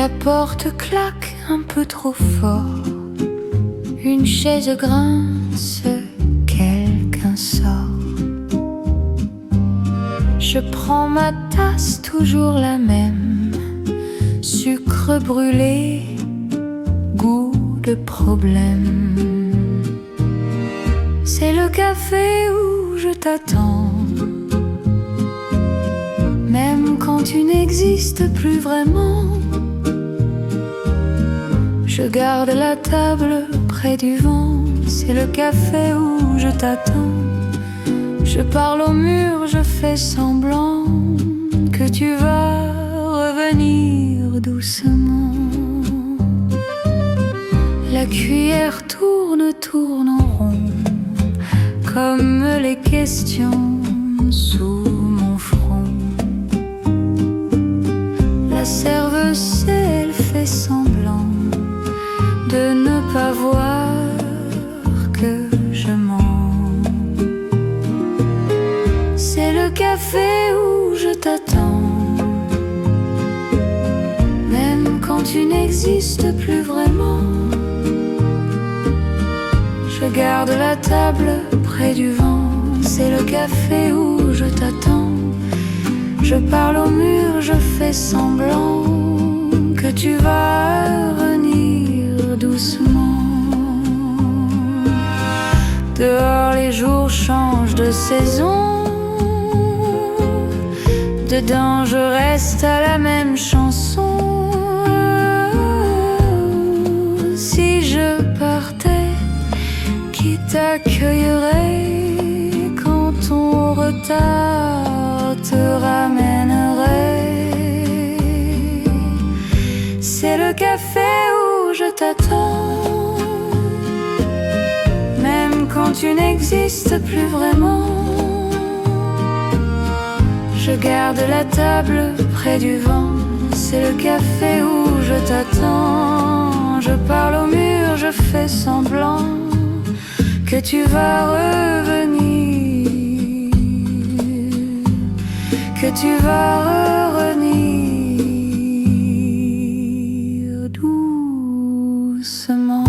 La porte claque un peu trop fort, une chaise grince, quelqu'un sort. Je prends ma tasse, toujours la même, sucre brûlé, goût de problème. C'est le café où je t'attends, même quand tu n'existes plus vraiment. Je garde la table près du vent, c'est le café où je t'attends. Je parle au mur, je fais semblant que tu vas revenir doucement. La cuillère tourne, tourne en rond, comme les questions sous mon front. La serveuse, elle fait semblant de ne pas voir que je mens. C'est le café où je t'attends, même quand tu n'existes plus vraiment. Je garde la table près du vent, c'est le café où je t'attends. Je parle au mur, je fais semblant que tu vas revenir doucement. Dehors les jours changent de saison, dedans je reste à la même chanson. Si je partais, qui t'accueillerait quand ton retard te ramènerait? C'est le café où je t'attends, même quand tu n'existes plus vraiment. Je garde la table près du vent, c'est le café où je t'attends. Je parle au mur, je fais semblant que tu vas revenir, que tu vas revenir doucement.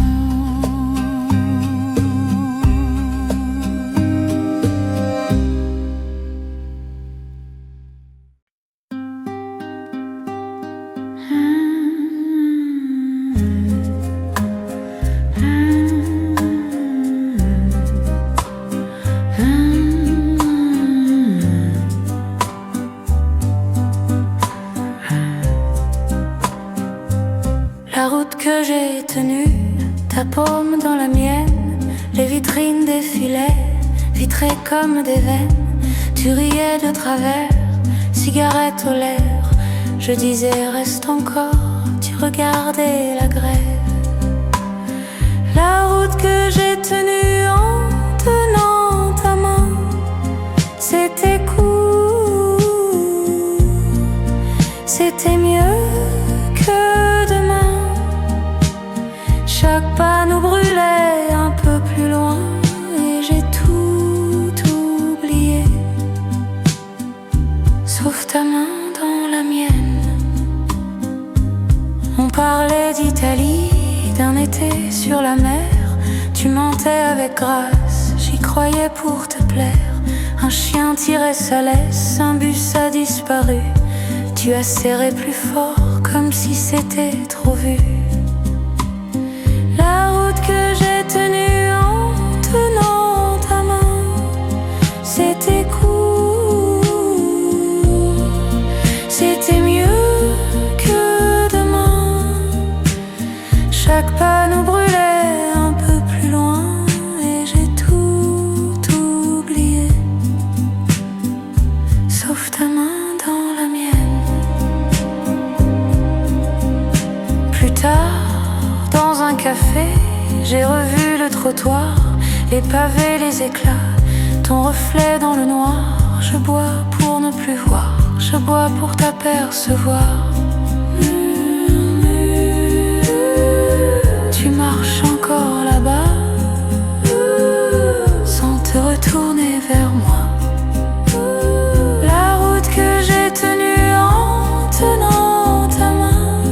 La route que j'ai tenue, ta paume dans la mienne, les vitrines défilaient, vitrées comme des veines. Tu riais de travers, cigarette aux lèvres. Je disais reste encore, tu regardais la grève. La route que j'ai tenue en tenant ta main, c'était court, c'était mieux que demain. Chaque pas nous brûlait un peu plus loin et j'ai tout oublié, sauf ta main dans la mienne. On parlait d'Italie, d'un été sur la mer. Tu mentais avec grâce, j'y croyais pour te plaire. Un chien tirait sa laisse, un bus a disparu. Tu as serré plus fort, comme si c'était trop vu. La route que j'ai tenue en tenant ta main, c'était court, c'était mieux que demain. Chaque pas nous brûlait un peu plus loin et j'ai tout oublié, sauf ta main dans la mienne. Plus tard, dans un café, j'ai revu le trottoir, les pavés, les éclats, ton reflet dans le noir. Je bois pour ne plus voir, je bois pour t'apercevoir. Tu marches encore là-bas, sans te retourner vers moi. La route que j'ai tenue en tenant ta main,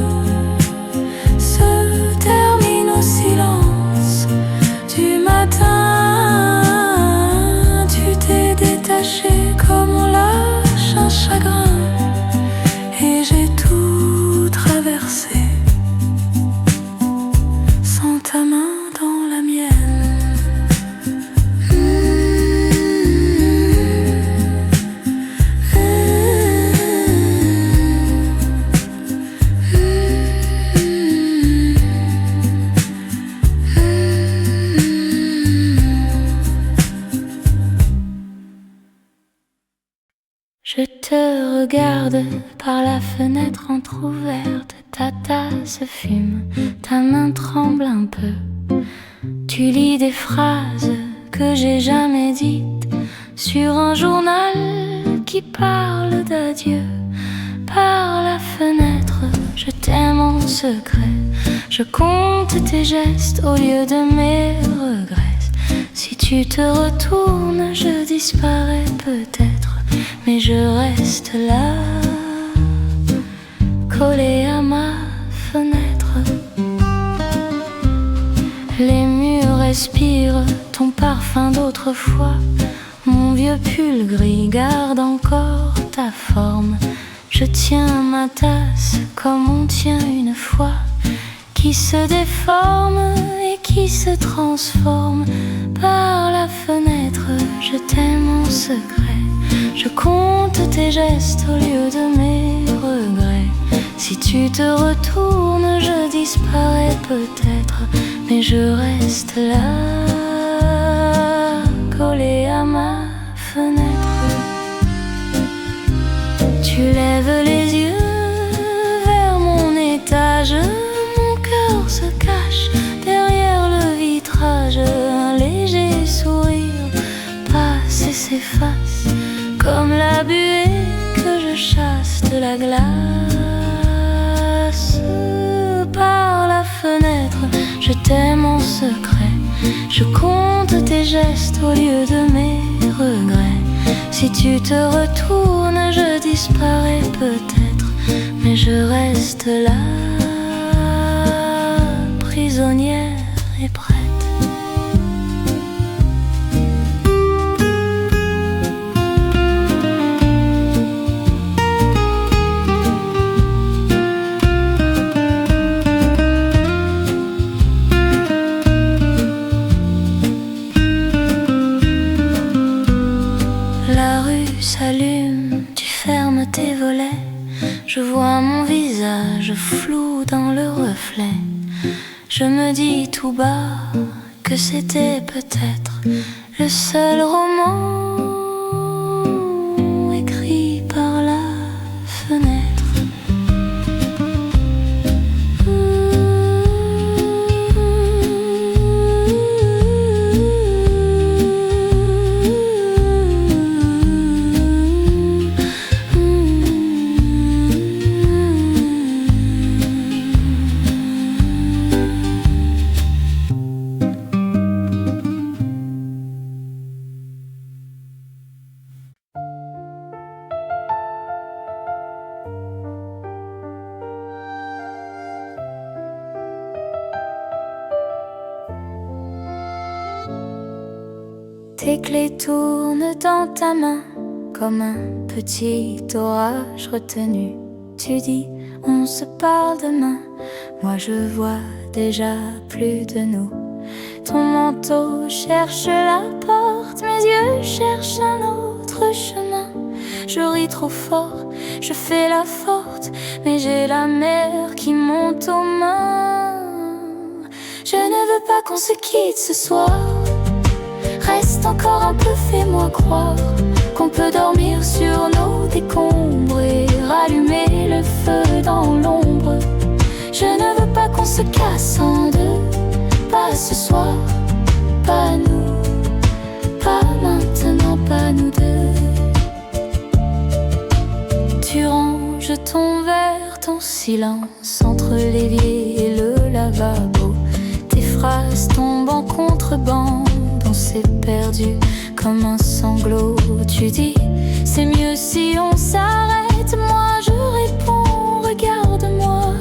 regarde par la fenêtre entr'ouverte. Ta tasse fume, ta main tremble un peu. Tu lis des phrases que j'ai jamais dites sur un journal qui parle d'adieu. Par la fenêtre, je t'aime en secret. Je compte tes gestes au lieu de mes regrets. Si tu te retournes, je disparais peut-être, mais je reste là, collé à ma fenêtre. Les murs respirent ton parfum d'autrefois. Mon vieux pull gris garde encore ta forme. Je tiens ma tasse comme on tient une foi, qui se déforme et qui se transforme. Par la fenêtre, je t'aime en secret. Je compte tes gestes au lieu de mes regrets. Si tu te retournes, je disparais peut-être, mais je reste là, collé à ma fenêtre. Tu lèves les yeux vers mon étage. Mon cœur se cache derrière le vitrage. Un léger sourire passe et s'efface, comme la buée que je chasse de la glace. Par la fenêtre, je t'aime en secret. Je compte tes gestes au lieu de mes regrets. Si tu te retournes, je disparais peut-être, mais je reste là, prisonnière et prête. S'allume, tu fermes tes volets. Je vois mon visage flou dans le reflet. Je me dis tout bas que c'était peut-être le seul roman écrit par la fenêtre. Tes clés tournent dans ta main comme un petit orage retenu. Tu dis on se parle demain. Moi je vois déjà plus de nous. Ton manteau cherche la porte, mes yeux cherchent un autre chemin. Je ris trop fort, je fais la forte, mais j'ai la mer qui monte aux mains. Je ne veux pas qu'on se quitte ce soir. Reste encore un peu, fais-moi croire qu'on peut dormir sur nos décombres et rallumer le feu dans l'ombre. Je ne veux pas qu'on se casse en deux, pas ce soir, pas nous, pas maintenant, pas nous deux. Tu ranges ton verre, ton silence entre l'évier et le lavabo. Tes phrases tombent en contrebande. C'est perdu comme un sanglot. Tu dis c'est mieux si on s'arrête. Moi je réponds regarde-moi.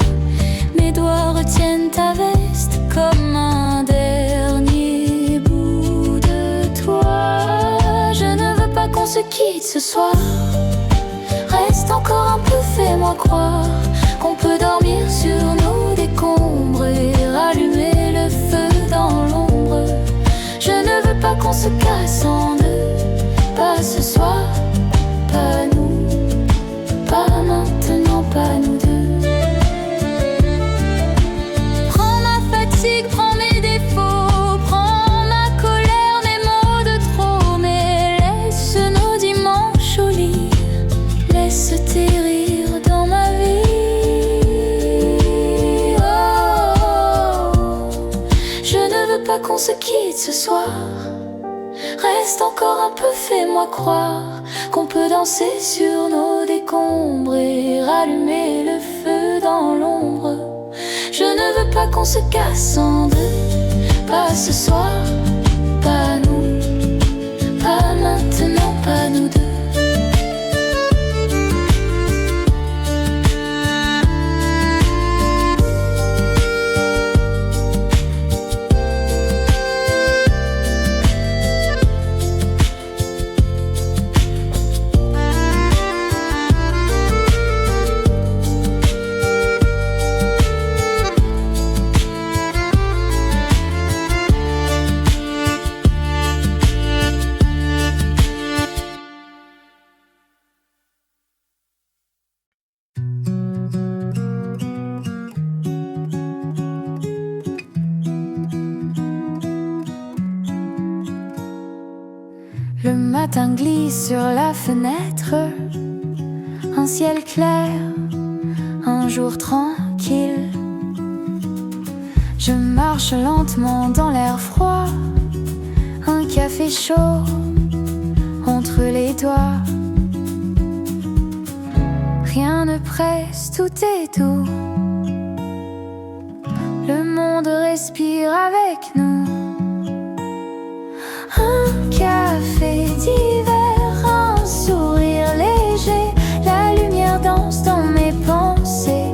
Mes doigts retiennent ta veste comme un dernier bout de toi. Je ne veux pas qu'on se quitte ce soir. Reste encore un peu, fais-moi croire qu'on peut dormir sur nos décombres et rallumer le feu dans l'ombre. Je ne veux pas qu'on se casse en deux, pas ce soir, pas nous, pas maintenant, pas nous deux. Prends ma fatigue, prends mes défauts, prends ma colère, mes mots de trop, mais laisse nos dimanches au lit, laisse tes pas qu'on se quitte ce soir. Reste encore un peu, fais-moi croire qu'on peut danser sur nos décombres et rallumer le feu dans l'ombre. Je ne veux pas qu'on se casse en deux, pas ce soir, pas nous, pas maintenant, pas nous deux. Le matin glisse sur la fenêtre, un ciel clair, un jour tranquille. Je marche lentement dans l'air froid, un café chaud entre les doigts. Rien ne presse, tout est doux. Le monde respire avec nous. Un café d'hiver, un sourire léger, la lumière danse dans mes pensées.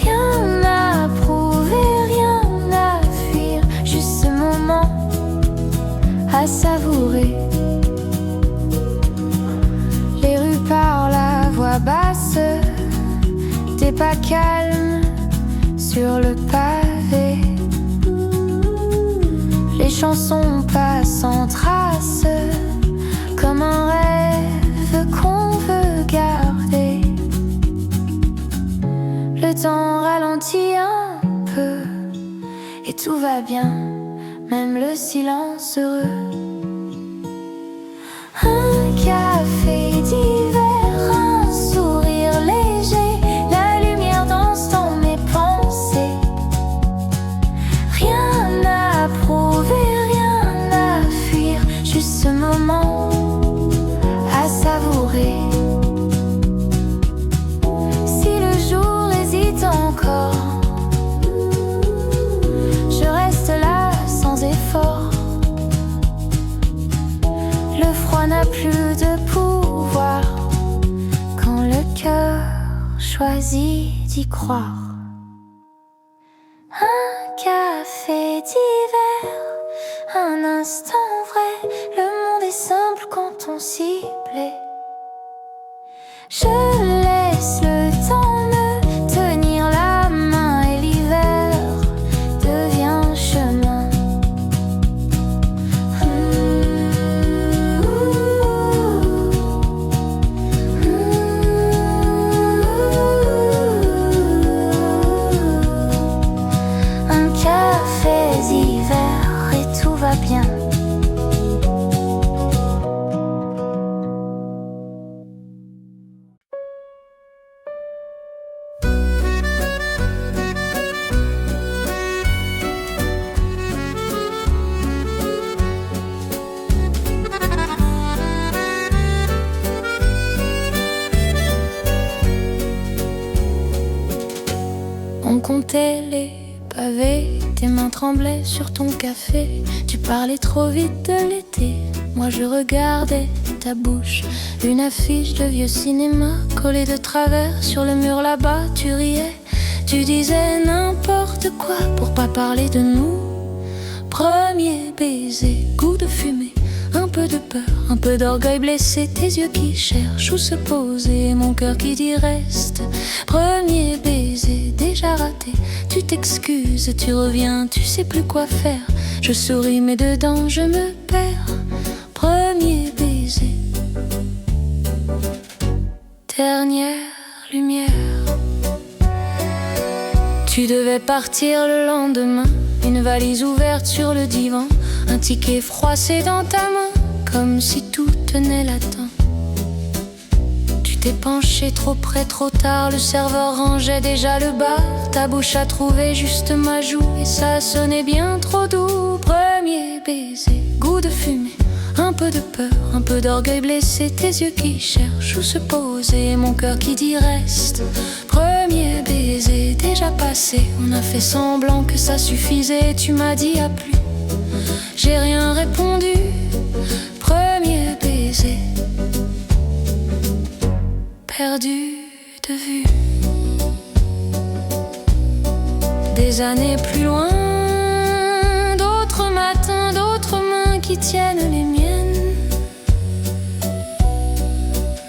Rien à prouver, rien à fuir, juste ce moment à savourer. Les rues parlent à voix basse, des pas calmes sur le pavé. Les chansons passent en trace, comme un rêve qu'on veut garder. Le temps ralentit un peu et tout va bien, même le silence heureux. Un café d'hiver, un sourire léger, la lumière danse dans mes pensées. Rien à prouver, rien à fuir, juste ce moment à savourer. Si le jour hésite encore, je reste là sans effort. Le froid n'a plus de pouvoir quand le cœur choisit d'y croire. Un café d'hiver, un instant vrai, le monde est simple quand on s'y plaît. Je laisse le temps me tenir la main et l'hiver devient chemin. Un café d'hiver et tout va bien. On comptait les pavés, tes mains tremblaient sur ton café. Tu parlais trop vite de l'été, moi je regardais ta bouche. Une affiche de vieux cinéma collée de travers sur le mur là-bas. Tu riais, tu disais n'importe quoi pour pas parler de nous. Premier baiser, goût de fumée, un peu de peur, un peu d'orgueil blessé. Tes yeux qui cherchent où se poser, mon cœur qui dit reste. Premier baiser, déjà raté, tu t'excuses, tu reviens, tu sais plus quoi faire. Je souris mais dedans je me perds. Premier baiser, dernière lumière. Tu devais partir le lendemain, une valise ouverte sur le divan, un ticket froissé dans ta main, comme si tout tenait là-dedans. Tu t'es penché trop près, trop tard. Le serveur rangeait déjà le bar. Ta bouche a trouvé juste ma joue et ça sonnait bien trop doux. Premier baiser, goût de fumée, un peu de peur, un peu d'orgueil blessé. Tes yeux qui cherchent où se poser, mon cœur qui dit reste. Premier baiser, déjà passé. On a fait semblant que ça suffisait. Tu m'as dit à plus, j'ai rien répondu. Premier baiser, perdu de vue. Des années plus loin, d'autres matins, d'autres mains qui tiennent les miennes.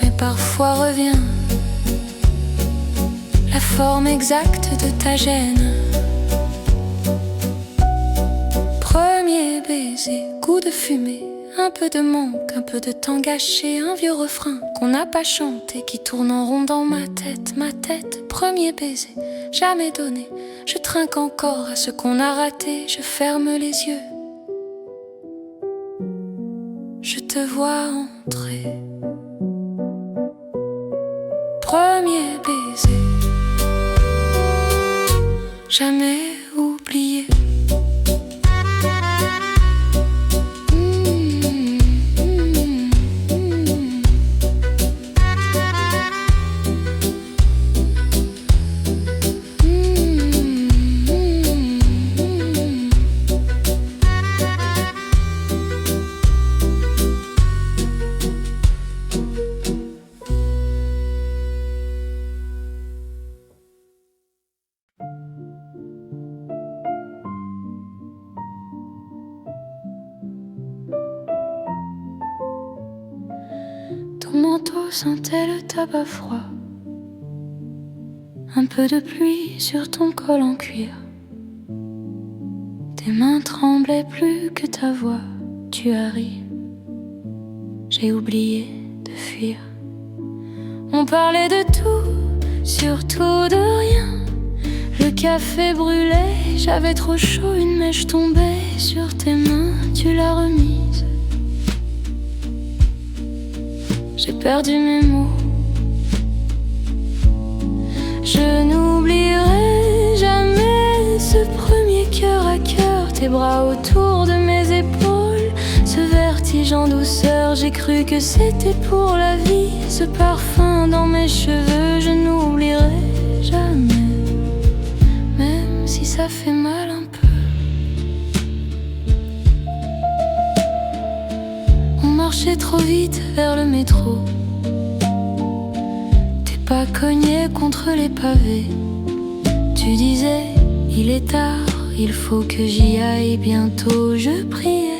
Mais parfois revient la forme exacte de ta gêne. Premier baiser, goût de fumée, un peu de manque, un peu de temps gâché. Un vieux refrain qu'on n'a pas chanté qui tourne en rond dans ma tête. Ma tête, premier baiser, jamais donné. Je trinque encore à ce qu'on a raté. Je ferme les yeux, je te vois entrer. Premier baiser, jamais oublié. Ton manteau sentait le tabac froid, un peu de pluie sur ton col en cuir. Tes mains tremblaient plus que ta voix. Tu as ri, j'ai oublié de fuir. On parlait de tout, surtout de rien. Le café brûlait, j'avais trop chaud. Une mèche tombait sur tes mains, tu l'as remise. J'ai perdu mes mots. Je n'oublierai jamais ce premier cœur à cœur, tes bras autour de mes épaules, ce vertige en douceur. J'ai cru que c'était pour la vie, ce parfum dans mes cheveux. Je n'oublierai jamais, même si ça fait mal un peu. On marchait trop vite vers le métro. T'es pas cogné contre les pavés. Tu disais, il est tard, il faut que j'y aille bientôt. Je priais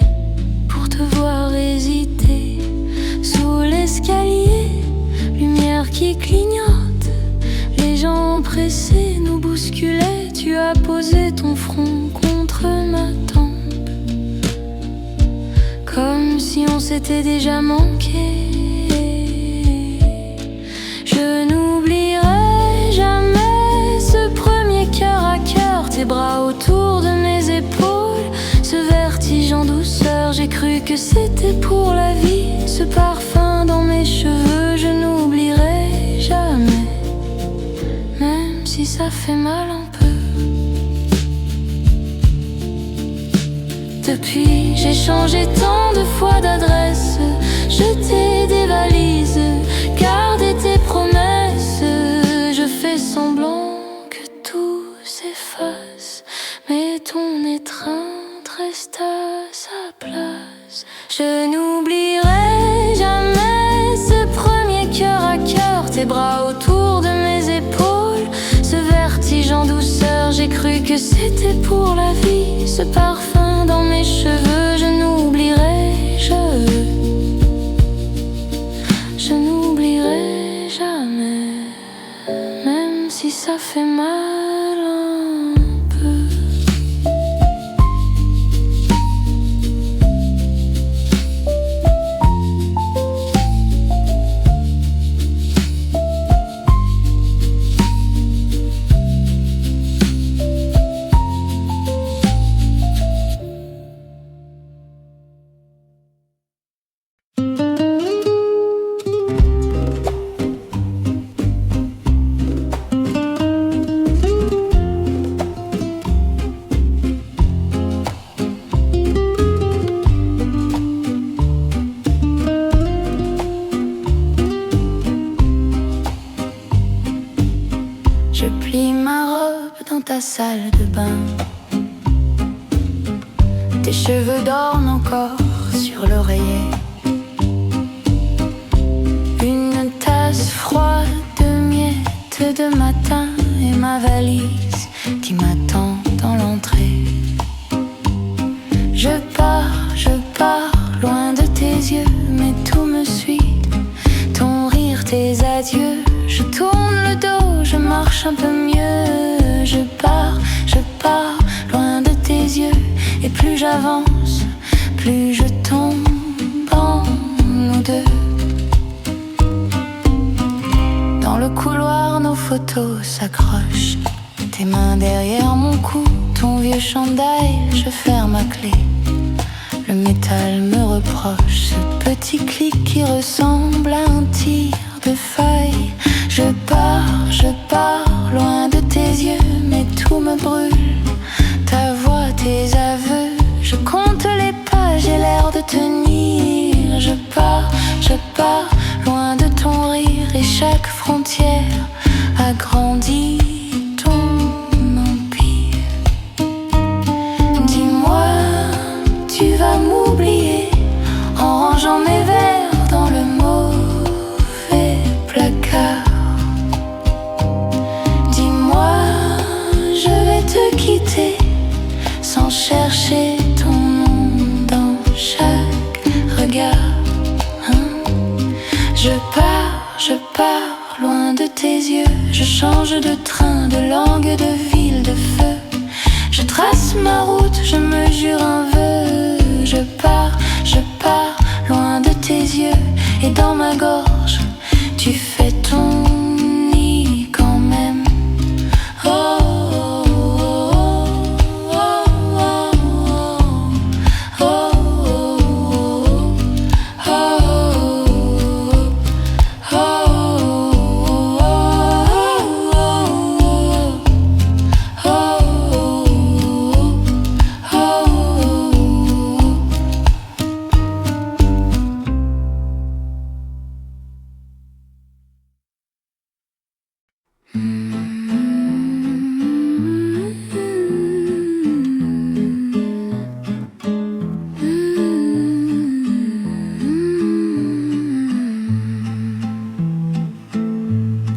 pour te voir hésiter sous l'escalier, lumière qui clignote, les gens pressés nous bousculaient. Tu as posé ton front contre ma tempe, comme si on s'était déjà manqué. Je n'oublierai jamais ce premier cœur à cœur, tes bras autour de mes épaules, ce vertige en douceur. J'ai cru que c'était pour la vie, ce parfum dans mes cheveux. Je n'oublierai jamais, même si ça fait mal un peu. Depuis, j'ai changé tant de fois d'adresse, jeté des valises, gardé tes promesses. Je fais semblant que tout s'efface, mais ton étreinte reste à sa place. Je n'oublierai jamais ce premier cœur à cœur, tes bras autour de mes épaules, ce vertige en douceur. J'ai cru que c'était pour la vie, ce parfum dans mes cheveux. Je n'oublierai jamais, je n'oublierai jamais, même si ça fait mal un peu. plie ma robe dans ta salle de bain. Tes cheveux dorment encore sur l'oreiller. Une tasse froide de miettes de matin et ma valise qui m'attend dans l'entrée. Je pars, loin de tes yeux, mais tout me suit. Ton rire, tes adieux, je tourne le dos, je marche un peu mieux. Je pars, loin de tes yeux, et plus j'avance, plus je tombe en nous deux. Dans le couloir, nos photos s'accrochent. Tes mains derrière mon cou, ton vieux chandail, je ferme ma clé. Le métal me reproche ce petit clic qui ressemble à un tir de feuille. Je pars, loin de tes yeux, mais tout me brûle. Ta voix, tes aveux, je compte les pas, j'ai l'air de tenir. Je pars, loin de ton rire, et chaque frontière agrandit ton empire. Dis-moi, tu vas m'oublier en rangeant mes verres dans le mauvais placard. Dis-moi, je vais te quitter sans chercher ton nom dans chaque regard. Je pars, loin de tes yeux. Je change de train, de langue, de ville, de feu. Je trace ma route, je me jure un vœu. Je pars, loin de tes yeux. Et dans ma gorge, tu fais ton nid quand même. Oh,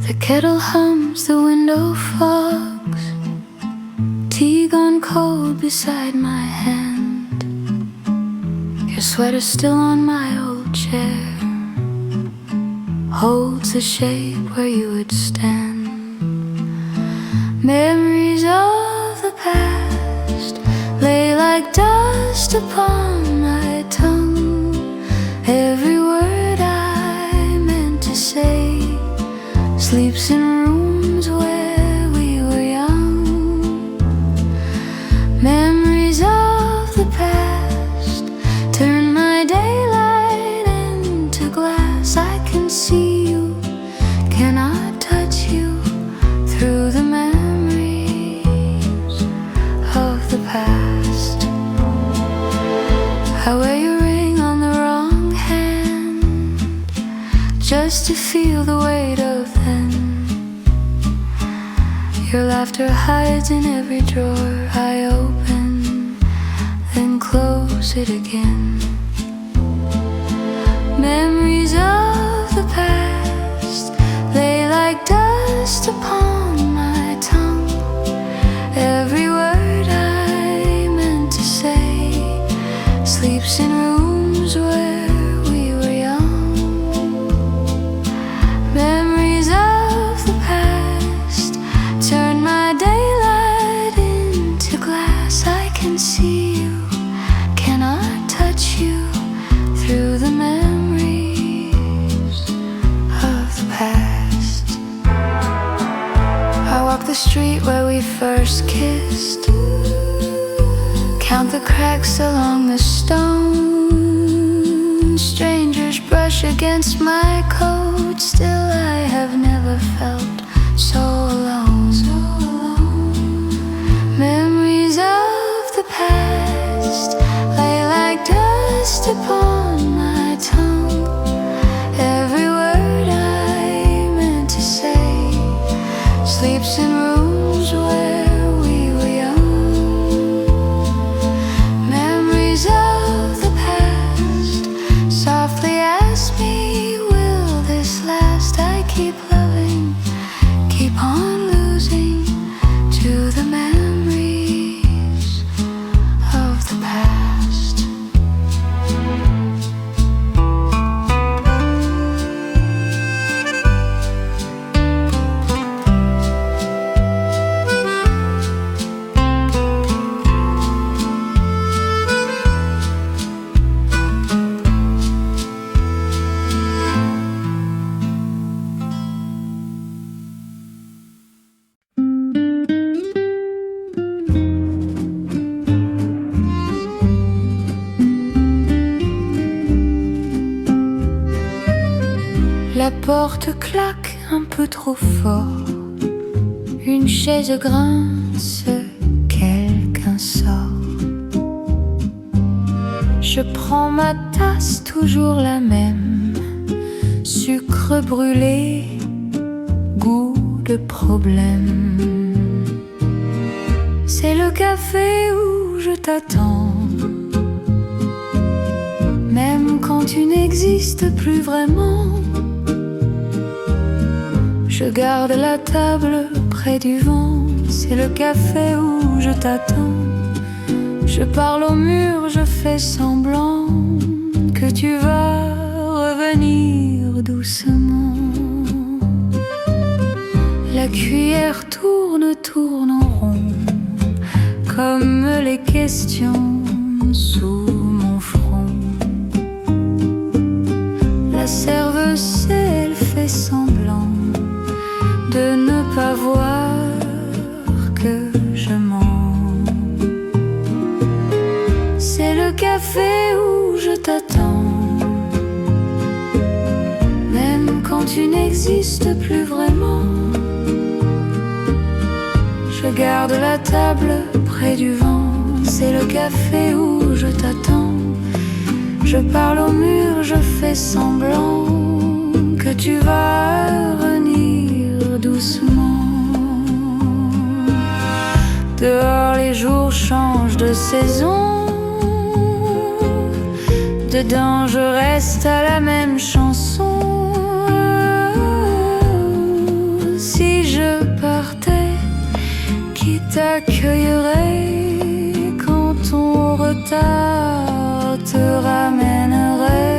the kettle hums, the window fogs. Tea gone cold beside my hand. Your sweater's still on my old chair. Holds the shape where you would stand. Memories of the past lay like dust upon my tongue. Every word I meant to say sleeps in rooms where we were young. Memories of the past turn my daylight into glass. I can see you, cannot touch you through the memories of the past. I wear your ring on the wrong hand just to feel the weight of them. Your laughter hides in every drawer I open, then close it again. Memories of the past lay like dust upon my tongue. Every word I meant to say sleeps in rooms where we were young. Memories of the past turn my daylight into glass. I can see you, cannot touch you through the memories of the past. I walk the street where we first kissed, count the cracks along the stone. Strangers brush against my coat, still I have never felt so alone. Memories of the past lay like dust upon my tongue. Every word I meant to say sleeps in rooms where we were young, memories of the past softly ask me, will this last? I keep loving, keep on losing to the memories of the past. La porte claque un peu trop fort, une chaise grince, quelqu'un sort. Je prends ma tasse, toujours la même, sucre brûlé, goût de problème. C'est le café où je t'attends, même quand tu n'existes plus vraiment. Je garde la table près du vent, c'est le café où je t'attends. Je parle au mur, je fais semblant que tu vas revenir doucement. La cuillère tourne, tourne en rond, comme les questions sous mon front. La serveuse, elle fait semblant de ne pas voir que je mens. C'est le café où je t'attends, même quand tu n'existes plus vraiment. Je garde la table près du vent, c'est le café où je t'attends. Je parle au mur, je fais semblant que tu vas revenir doucement. Dehors les jours changent de saison, dedans je reste à la même chanson. Si je partais, qui t'accueillerait quand ton retard te ramènerait?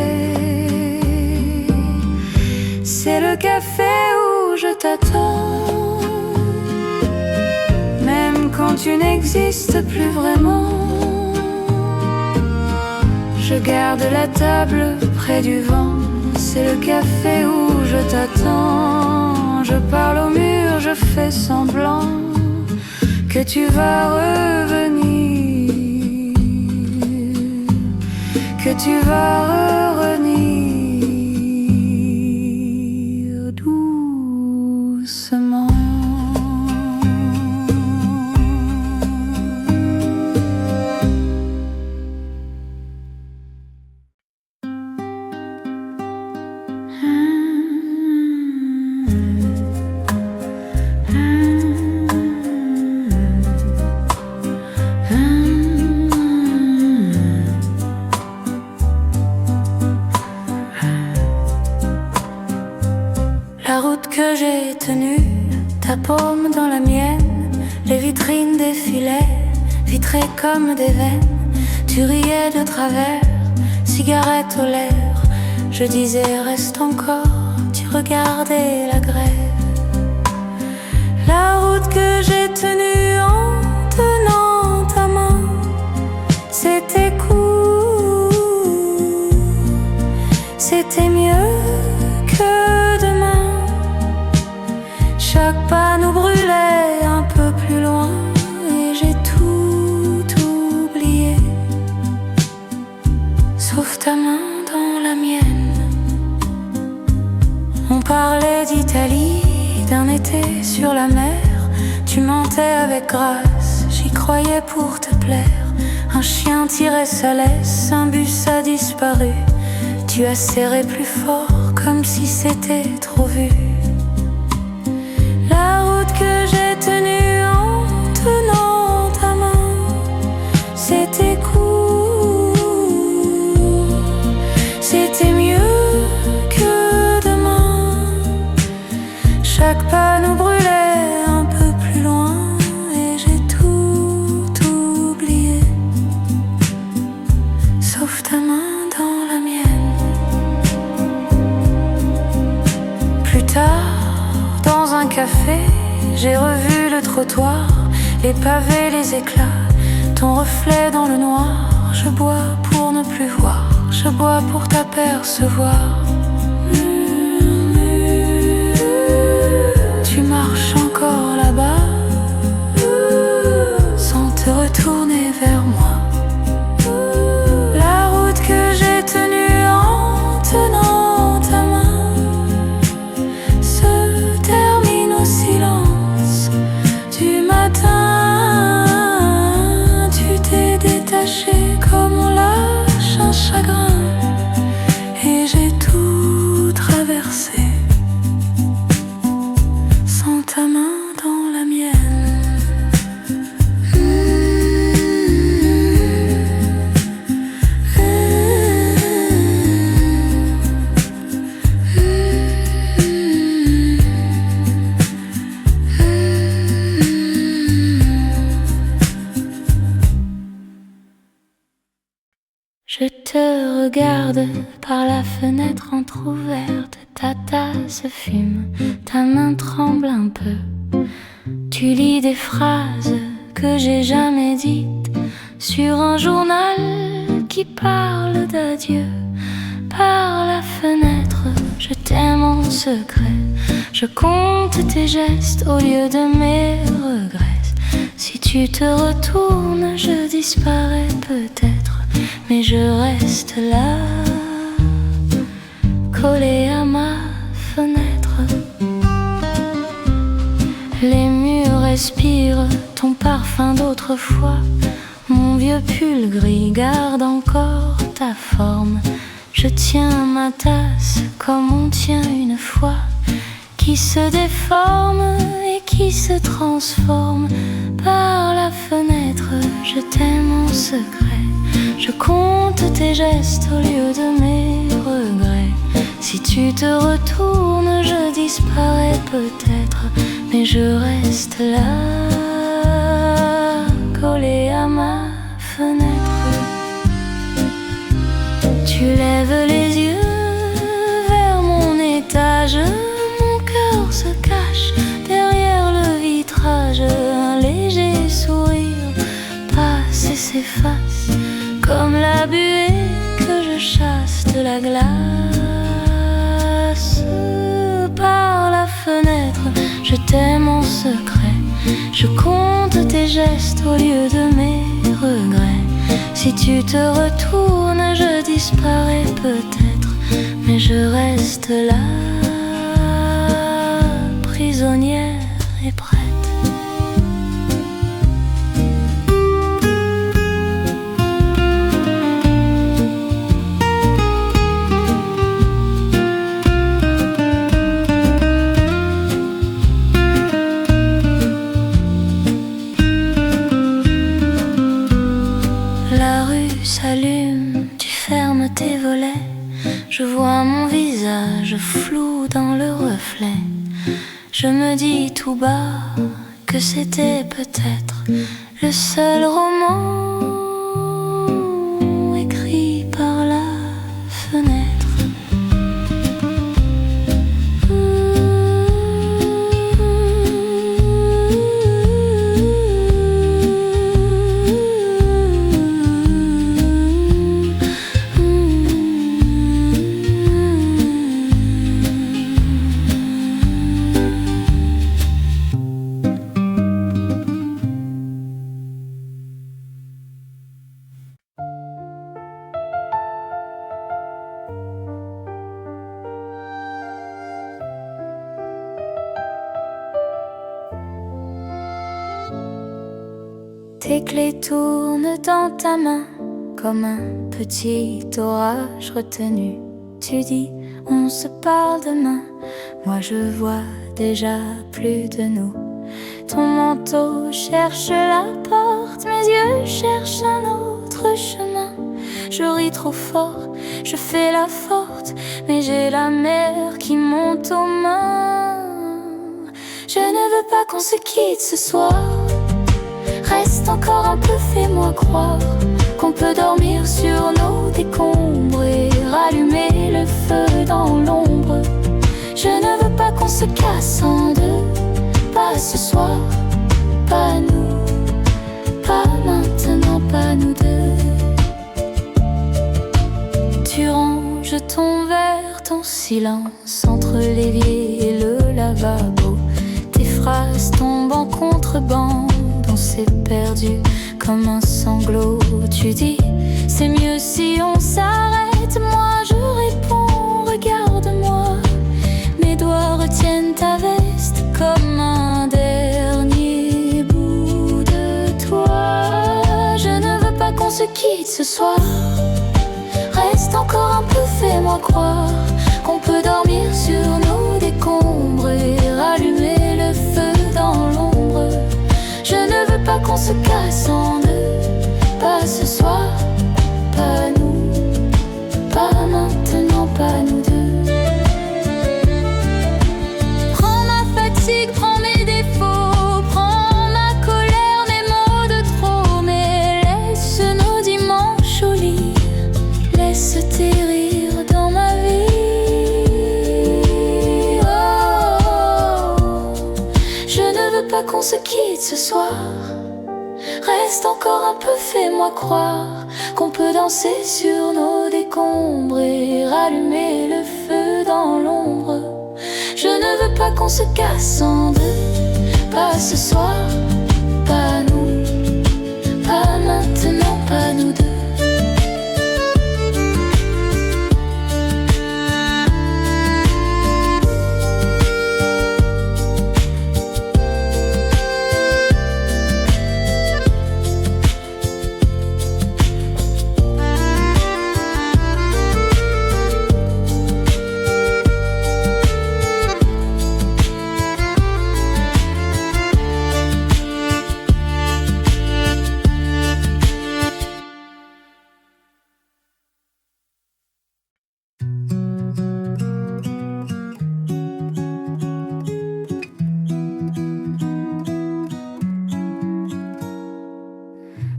C'est le café où je t'attends, même quand tu n'existes plus vraiment. Je garde la table près du vent, c'est le café où je t'attends. Je parle au mur, je fais semblant que tu vas revenir, que tu vas revenir doucement. La route que j'ai tenue, ta paume dans la mienne, les vitrines défilaient, vitrées comme des veines. Tu riais de travers, cigarette aux lèvres. Je disais reste encore, tu regardais la grève. La route que j'ai tenue en tenant ta main, c'était court, c'était mieux que demain. Chaque pas nous brûlait un peu plus loin et j'ai tout oublié, sauf ta main dans la mienne. On parlait d'Italie, d'un été sur la mer. Tu mentais avec grâce, j'y croyais pour te plaire. Un chien tirait sa laisse, un bus a disparu. Tu as serré plus fort, comme si c'était trop vu. La route que j'ai tenue en tenant ta main, c'était court, c'était mieux que demain. Chaque pas nous brûlait un peu plus loin et j'ai tout oublié, sauf ta main dans la mienne. Plus tard, dans un café, j'ai revu le trottoir, les pavés, les éclats, ton reflet dans le noir. Je bois pour ne plus voir, je bois pour t'apercevoir. Tu marches encore là-bas, sans te retourner vers moi. La route que j'ai tenue en tenant ta main se termine au silence du matin. Tu t'es détaché comme on lâche un chagrin, et j'ai tout traversé sans ta main dans la mienne. Je te regarde par la fenêtre entr'ouverte, ta tasse fume, ta main tremble un peu. Tu lis des phrases que j'ai jamais dites sur un journal qui parle d'adieu. Par la fenêtre, je t'aime en secret, je compte tes gestes au lieu de mes regrets. Si tu te retournes, je disparais peut-être, mais je reste là, collé à ma fenêtre. Les murs respirent ton parfum d'autrefois. Mon vieux pull gris garde encore ta forme. Je tiens ma tasse comme on tient une foi, qui se déforme et qui se transforme. Par la fenêtre, je t'aime en secret, je compte tes gestes au lieu de mes regrets. Si tu te retournes, je disparais peut-être, mais je reste là, collé à ma fenêtre. Tu lèves les yeux vers mon étage, mon cœur se cache derrière le vitrage. Un léger sourire passe et s'efface comme la buée que je chasse de la glace. Par la fenêtre, je t'aime en secret, je compte tes gestes au lieu de mes regrets. Si tu te retournes, je disparais peut-être, mais je reste là, prisonnière et prête. S'allume, tu fermes tes volets, je vois mon visage flou dans le reflet. Je me dis tout bas que c'était peut-être le seul roman écrit par la fenêtre. Tes clés tournent dans ta main comme un petit orage retenu. Tu dis, on se parle demain. Moi je vois déjà plus de nous. Ton manteau cherche la porte, mes yeux cherchent un autre chemin. Je ris trop fort, je fais la forte, mais j'ai la mer qui monte aux mains. Je ne veux pas qu'on se quitte ce soir. Reste encore un peu, fais-moi croire qu'on peut dormir sur nos décombres et rallumer le feu dans l'ombre. Je ne veux pas qu'on se casse en deux. Pas ce soir, pas nous, pas maintenant, pas nous deux. Tu ranges ton verre, ton silence entre l'évier et le lavabo. Tes phrases tombent en contrebande, on s'est perdu comme un sanglot. Tu dis, c'est mieux si on s'arrête. Moi je réponds, regarde-moi. Mes doigts retiennent ta veste comme un dernier bout de toi. Je ne veux pas qu'on se quitte ce soir. Reste encore un peu, fais-moi croire qu'on peut dormir sur nos décombres et rallumer le feu dans l'ombre. Je ne veux pas qu'on se casse en deux. Pas ce soir, pas nous, pas maintenant, pas nous deux. Prends ma fatigue, prends mes défauts, prends ma colère, mes mots de trop, mais laisse nos dimanches au lit. Laisse tes rires dans ma vie. Oh, je ne veux pas qu'on se quitte ce soir. Reste encore un peu, fais-moi croire qu'on peut danser sur nos décombres et rallumer le feu dans l'ombre. Je ne veux pas qu'on se casse en deux. Pas ce soir, pas nous, pas maintenant, pas nous deux.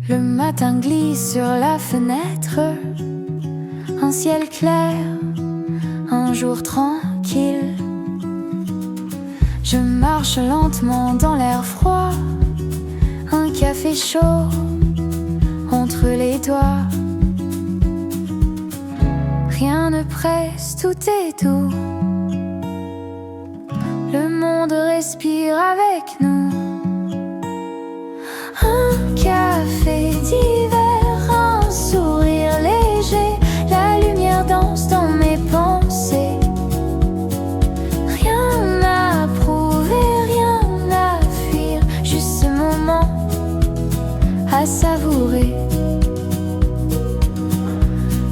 Le matin glisse sur la fenêtre, un ciel clair, un jour tranquille. Je marche lentement dans l'air froid, un café chaud entre les doigts. Rien ne presse, tout est doux. Le monde respire avec nous. Un café d'hiver, un sourire léger, la lumière danse dans mes pensées. Rien à prouver, rien à fuir, juste ce moment à savourer.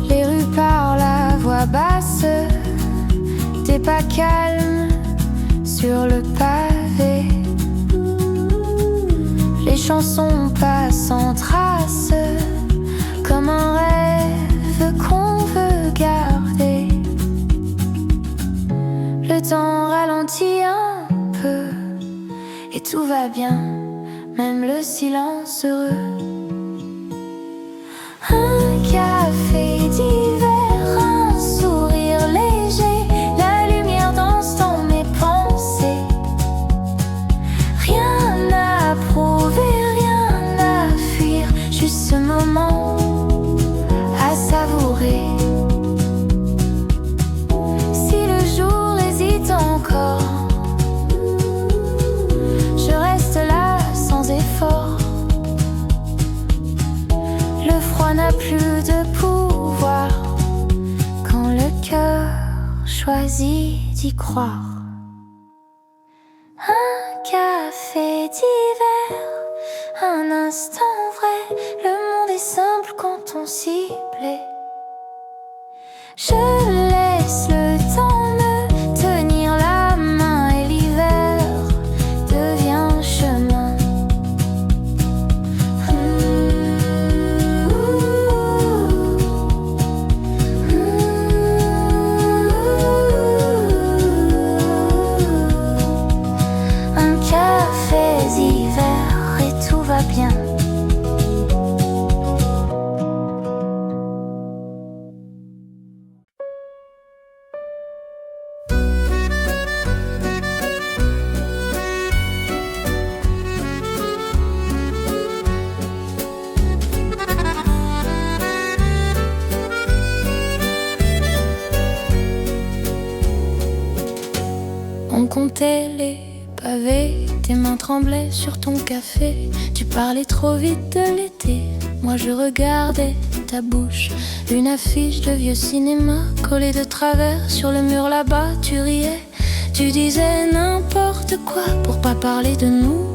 Les rues parlent à voix basse, des pas calmes sur le pavé. Les chansons passent en trace, comme un rêve qu'on veut garder. Le temps ralentit un peu et tout va bien, même le silence heureux. Un café d'hiver, un sourire léger, la lumière danse dans mes pensées. Rien à prouver, rien à fuir, juste ce moment à savourer. Si le jour hésite encore, je reste là sans effort. Le froid n'a plus de pouvoir quand le cœur choisit d'y croire. Un café d'hiver, un instant vrai, le monde est simple quand on s'y plaît. Je laisse le temps me tenir la main et l'hiver grattais les pavés, tes mains tremblaient sur ton café. Tu parlais trop vite de l'été, moi je regardais ta bouche. Une affiche de vieux cinéma collée de travers sur le mur là-bas. Tu riais, tu disais n'importe quoi pour pas parler de nous.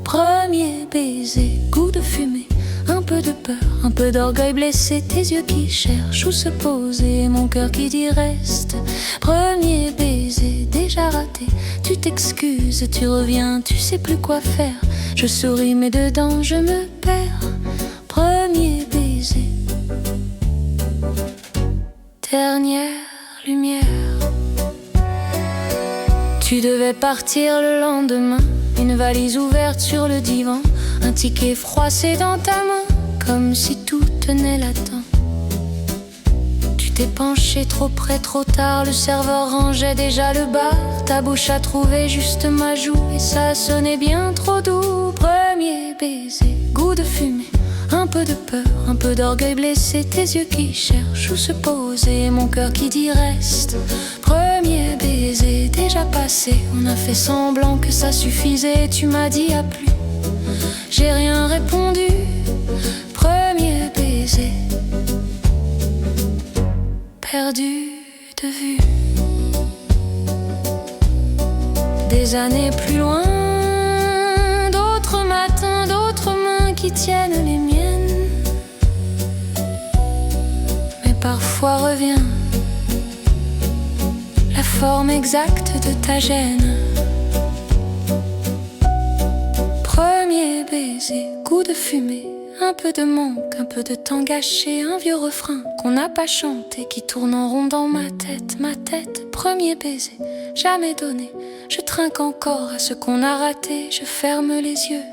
Premier baiser, goût de fumée, un peu de peur, un peu d'orgueil blessé. Tes yeux qui cherchent où se poser, mon cœur qui dit reste. Premier baiser, déjà raté, tu t'excuses, tu reviens, tu sais plus quoi faire. Je souris mais dedans je me perds. Premier baiser, dernière lumière. Tu devais partir le lendemain, une valise ouverte sur le divan, un ticket froissé dans ta main, comme si tout tenait là-dedans. Tu t'es penché trop près, trop tard, le serveur rangeait déjà le bar. Ta bouche a trouvé juste ma joue et ça sonnait bien trop doux. Premier baiser, goût de fumée, un peu de peur, un peu d'orgueil blessé. Tes yeux qui cherchent où se poser, mon cœur qui dit reste. Premier baiser, déjà passé, on a fait semblant que ça suffisait. Tu m'as dit à plus, j'ai rien répondu. Premier baiser, perdu de vue. Des années plus loin, d'autres matins, d'autres mains qui tiennent les miennes. Mais parfois revient la forme exacte de ta gêne. Premier baiser, goût de fumée, un peu de manque, un peu de temps gâché. Un vieux refrain qu'on n'a pas chanté qui tourne en rond dans ma tête. Ma tête, premier baiser, jamais donné. Je trinque encore à ce qu'on a raté. Je ferme les yeux,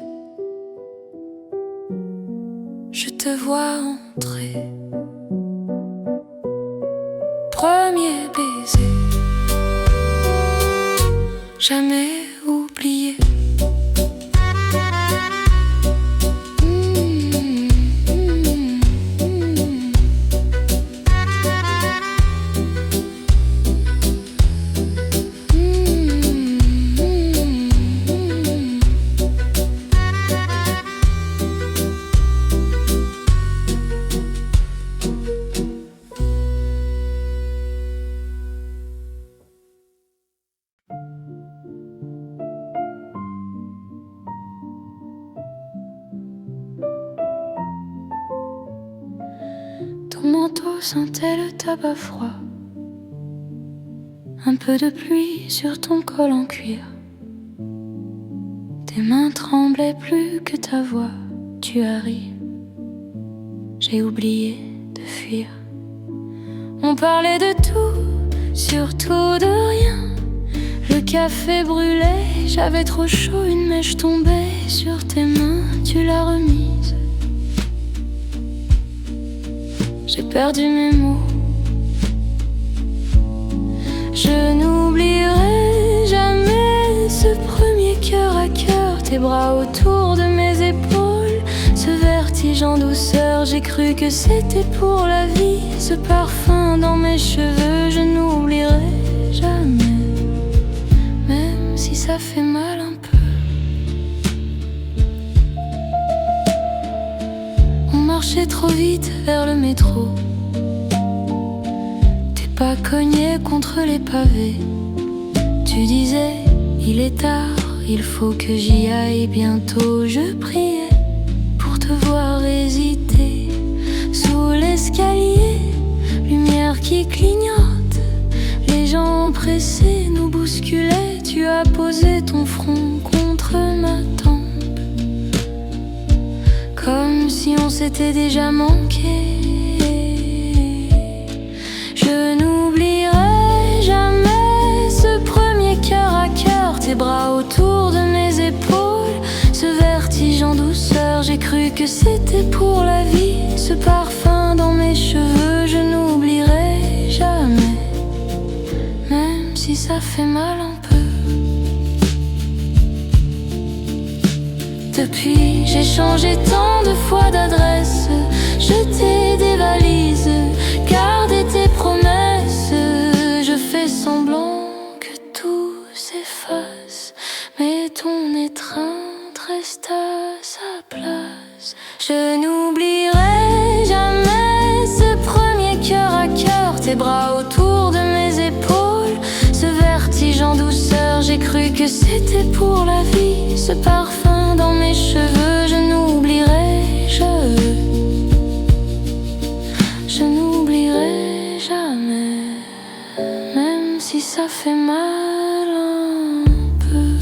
je te vois entrer. Premier baiser, jamais oublié. Ton manteau sentait le tabac froid, un peu de pluie sur ton col en cuir. Tes mains tremblaient plus que ta voix. Tu as ri, j'ai oublié de fuir. On parlait de tout, surtout de rien. Le café brûlait, j'avais trop chaud. Une mèche tombait sur tes mains, tu l'as remise. J'ai perdu mes mots. Je n'oublierai jamais ce premier cœur à cœur, tes bras autour de mes épaules, ce vertige en douceur. J'ai cru que c'était pour la vie, ce parfum dans mes cheveux. Je n'oublierai jamais, même si ça fait mal un peu. On marchait trop vite vers le métro, tes pas cognés contre les pavés. Tu disais, il est tard, il faut que j'y aille bientôt. Je priais pour te voir hésiter sous l'escalier, lumière qui clignote, les gens pressés nous bousculaient. Tu as posé ton front contre ma tempe, comme si on s'était déjà manqué. Je n'oublierai jamais ce premier cœur à cœur, tes bras autour de mes épaules, ce vertige en douceur. J'ai cru que c'était pour la vie, ce parfum dans mes cheveux. Je n'oublierai jamais, même si ça fait mal un peu. Depuis, j'ai changé tant de fois d'adresse, jeté des valises, gardé tes promesses. Je fais semblant que tout s'efface. Je n'oublierai jamais ce premier cœur à cœur, tes bras autour de mes épaules, ce vertige en douceur, j'ai cru que c'était pour la vie, ce parfum dans mes cheveux, je n'oublierai, je n'oublierai jamais, même si ça fait mal un peu.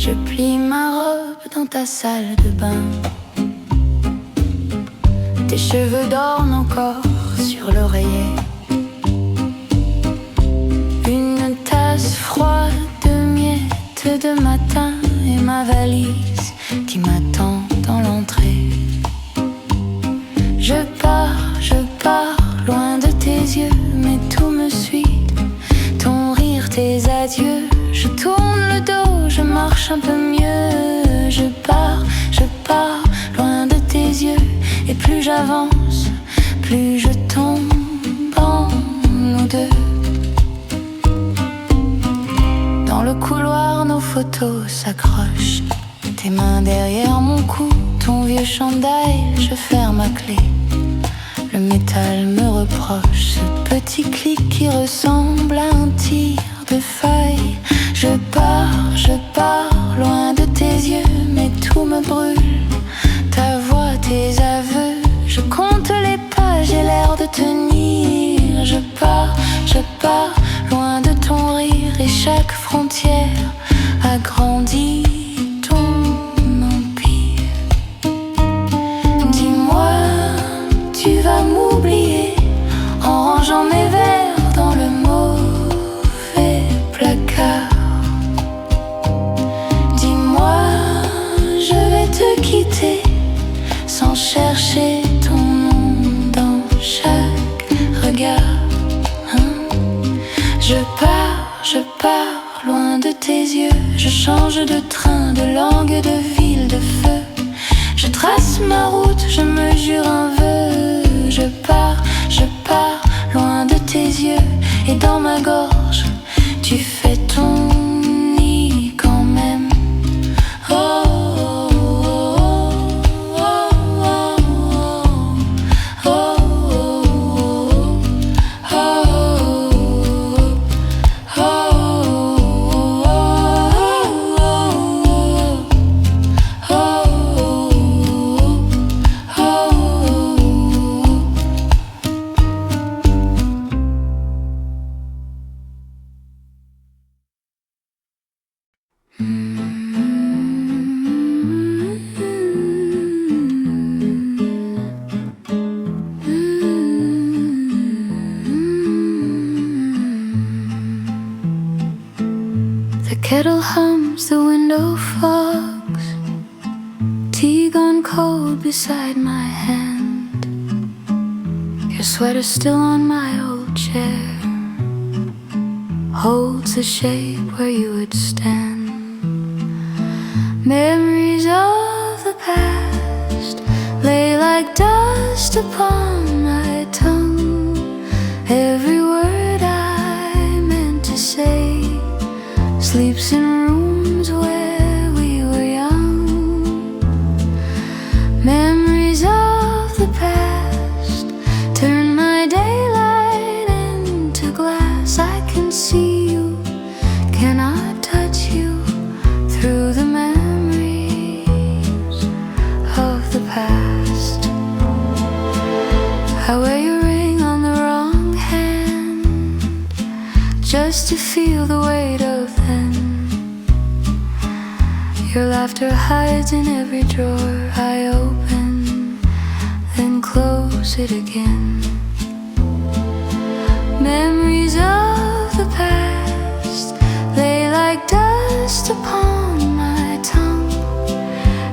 Je plie ma robe dans ta salle de bain. Tes cheveux dorment encore sur l'oreiller. Une tasse froide de miettes de matin et ma valise qui m'attend dans l'entrée. Je pars, loin de tes yeux, mais tout me suit. Ton rire, tes adieux, je tourne le dos, je marche un peu mieux. Je pars, loin de tes yeux. Et plus j'avance, plus je tombe en nous deux. Dans le couloir, nos photos s'accrochent. Tes mains derrière mon cou, ton vieux chandail, je ferme ma clé. Le métal me reproche ce petit clic qui ressemble à un tir de faille. Je pars, loin de tes yeux, mais tout me brûle. Ta voix, tes aveux, je compte les pas, j'ai l'air de tenir. Je pars, loin de ton rire, et chaque frontière agrandit ton empire. Dis-moi, tu vas m'oublier en rangeant mes verres dans le mauvais placard. Dis-moi, je vais te quitter sans chercher ton nom dans chaque regard. Je pars, loin de tes yeux. Je change de train, de langue, de ville, de feu. Je trace ma route, je me jure un vœu. Je pars, loin de tes yeux. Et dans ma gorge, tu fais ton nid quand même. Oh, oh, oh, oh, oh, oh, oh, The kettle hums, the window fogs, tea gone cold beside my hand. Your sweater still on my old chair holds the shape where you would stand. Memories of the past lay like dust upon my tongue. Every word I meant to say sleeps in rooms where we were young. Memories of the past turn my daylight into glass. I can see you, cannot touch you through the memories of the past. I wear your ring on the wrong hand just to feel the weight of them. Your laughter hides in every drawer I open, then close it again. Memories of the past lay like dust upon my tongue.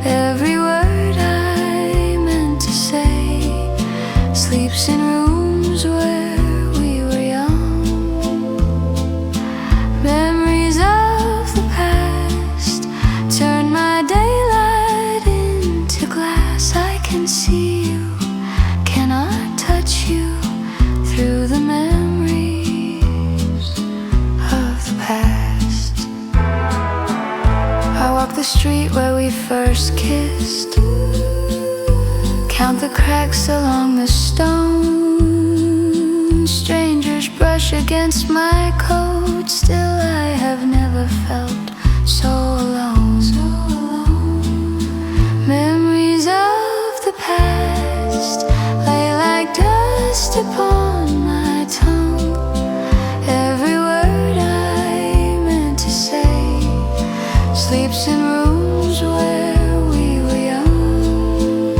Every word I meant to say sleeps in rooms where we were young. Memories of the past turn my daylight into glass. I can see you, cannot touch you through the memories of the past. I walk the street where we first kissed, count the cracks along the stone. Strangers brush against my coat, still I have never felt so alone. Memories of the past lay like dust upon my tongue. Every word I meant to say sleeps in rooms where we were young.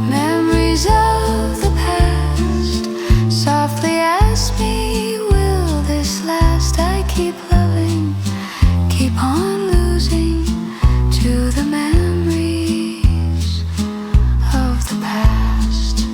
Memories of the past softly ask me, will this last? I keep loving, keep on losing to the memories of the past.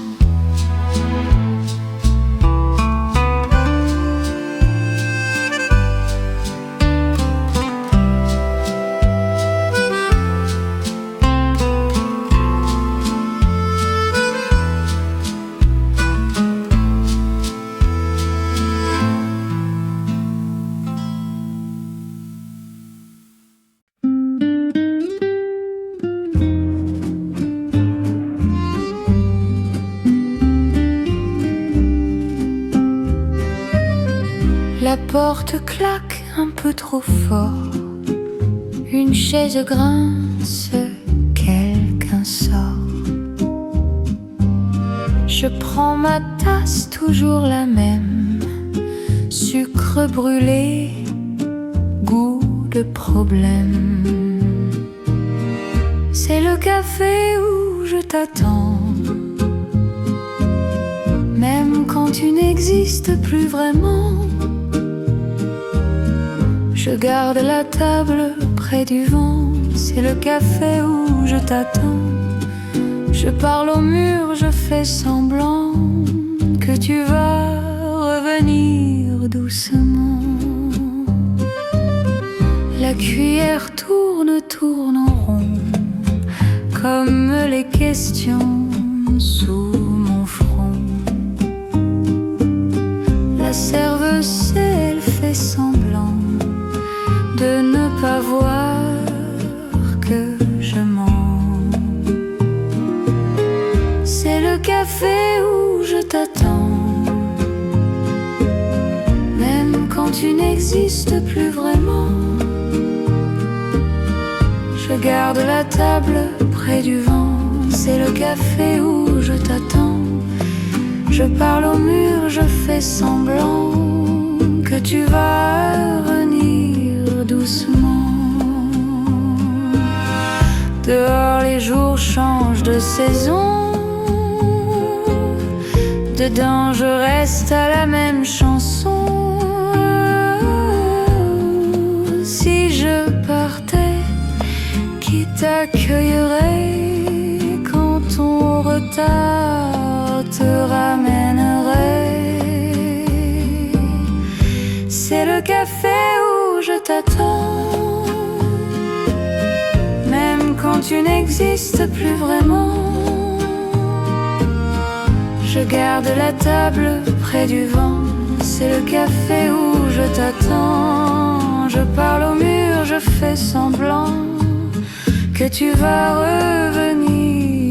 La porte claque un peu trop fort, une chaise grince, quelqu'un sort. Je prends ma tasse, toujours la même, sucre brûlé, goût de problème. C'est le café où je t'attends, même quand tu n'existes plus vraiment. Je garde la table près du vent, c'est le café où je t'attends. Je parle au mur, je fais semblant que tu vas revenir doucement. La cuillère tourne, tourne en rond, comme les questions sous mon front. La serveuse, elle fait semblant de ne pas voir que je mens. C'est le café où je t'attends, même quand tu n'existes plus vraiment. Je garde la table près du vent, c'est le café où je t'attends. Je parle au mur, je fais semblant que tu vas revenir doucement. Dehors les jours changent de saison, dedans je reste à la même chanson. Si je partais, qui t'accueillerait quand ton retard te ramènerait? C'est le café où je t'attends, même quand tu n'existes plus vraiment. Je garde la table près du vent, c'est le café où je t'attends. Je parle au mur, je fais semblant que tu vas revenir,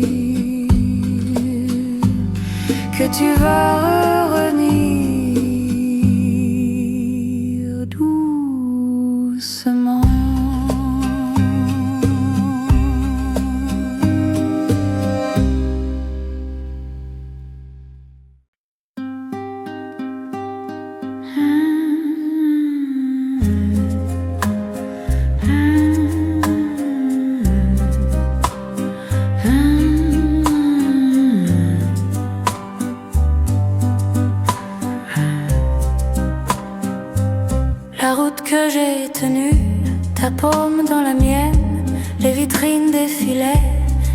que tu vas revenir doucement. que j'ai tenue, ta paume dans la mienne, les vitrines défilaient,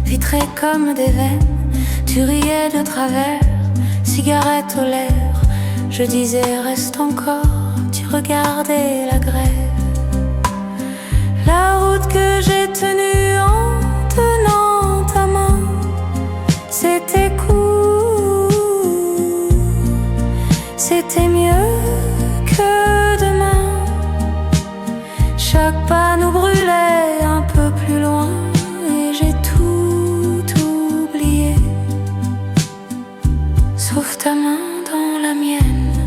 vitrées comme des veines. Tu riais de travers, cigarette aux lèvres. Je disais reste encore, tu regardais la grève. La route que j'ai tenue en tenant ta main, c'était court, c'était mieux que demain. Chaque pas nous brûlait un peu plus loin et j'ai tout oublié, sauf ta main dans la mienne.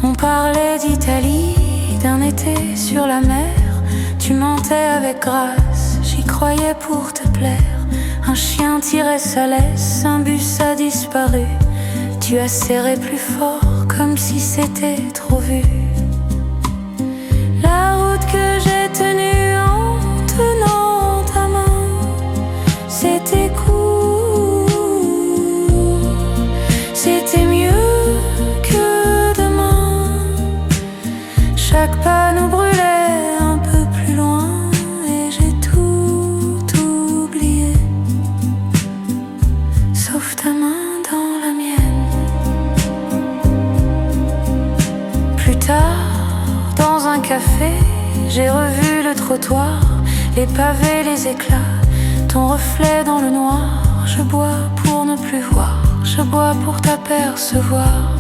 On parlait d'Italie, d'un été sur la mer. Tu mentais avec grâce, j'y croyais pour te plaire. Un chien tirait sa laisse, un bus a disparu. Tu as serré plus fort, comme si c'était trop vu. La route que j'ai tenue en tenant ta main, c'était court, c'était mieux que demain. Chaque pas nous brûlait un peu plus loin et j'ai tout oublié, sauf ta main dans la mienne. Plus tard, dans un café, j'ai revu le trottoir, les pavés, les éclats, ton reflet dans le noir. Je bois pour ne plus voir, je bois pour t'apercevoir.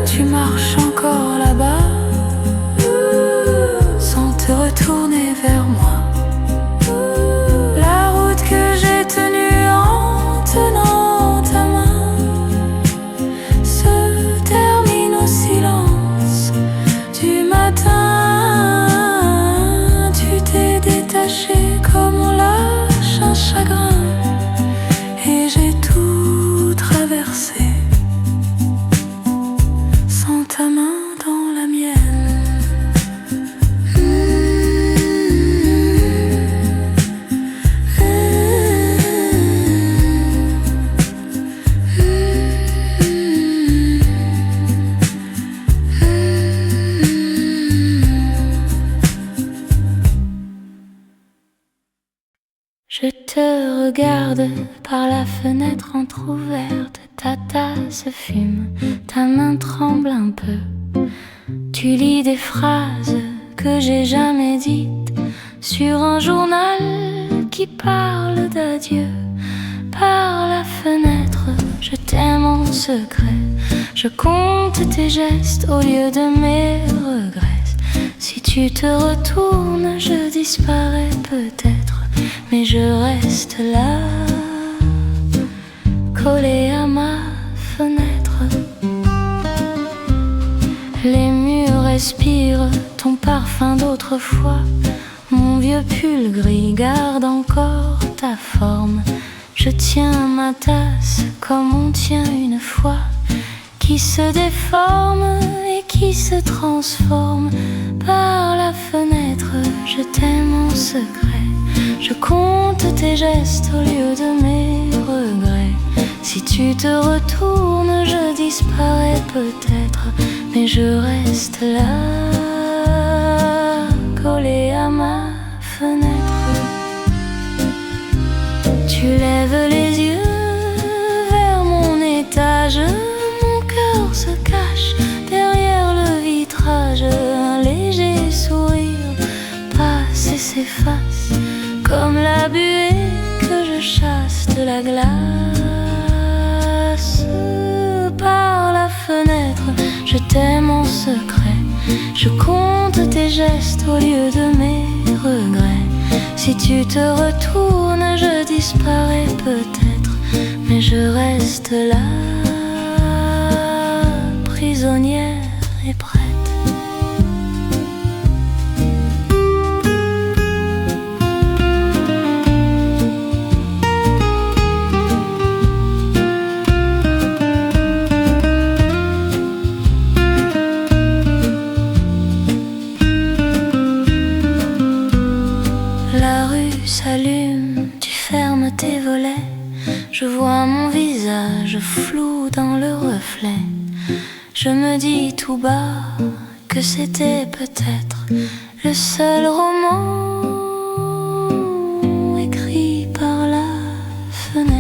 Tu marches encore là-bas, sans te retourner vers moi. La route que j'ai tenue en tenant ta main se termine au silence du matin. Tu t'es détaché comme on lâche un chagrin et j'ai tout traversé sans ta main dans la mienne. Je te regarde par la fenêtre entrouverte, ta tasse fume, ta main tremble un peu. Tu lis des phrases que j'ai jamais dites sur un journal qui parle d'adieu. Par la fenêtre, je t'aime en secret, je compte tes gestes au lieu de mes regrets. Si tu te retournes, je disparais peut-être, mais je reste là, collé à ma fenêtre. Les murs respirent ton parfum d'autrefois. Mon vieux pull gris garde encore ta forme. Je tiens ma tasse comme on tient une foi, qui se déforme et qui se transforme. Par la fenêtre, je t'aime en secret, je compte tes gestes au lieu de mes regrets. Si tu te retournes, je disparais peut-être, mais je reste là, collé à ma fenêtre. Tu lèves les yeux vers mon étage, mon cœur se cache derrière le vitrage. Un léger sourire passe et s'efface comme la buée que je chasse de la glace. Par la fenêtre, je t'aime en secret, je compte tes gestes au lieu de mes regrets. Si tu te retournes, je disparais peut-être, mais je reste là, prisonnière et prête. S'allume, tu fermes tes volets, je vois mon visage flou dans le reflet. Je me dis tout bas que c'était peut-être le seul roman écrit par la fenêtre.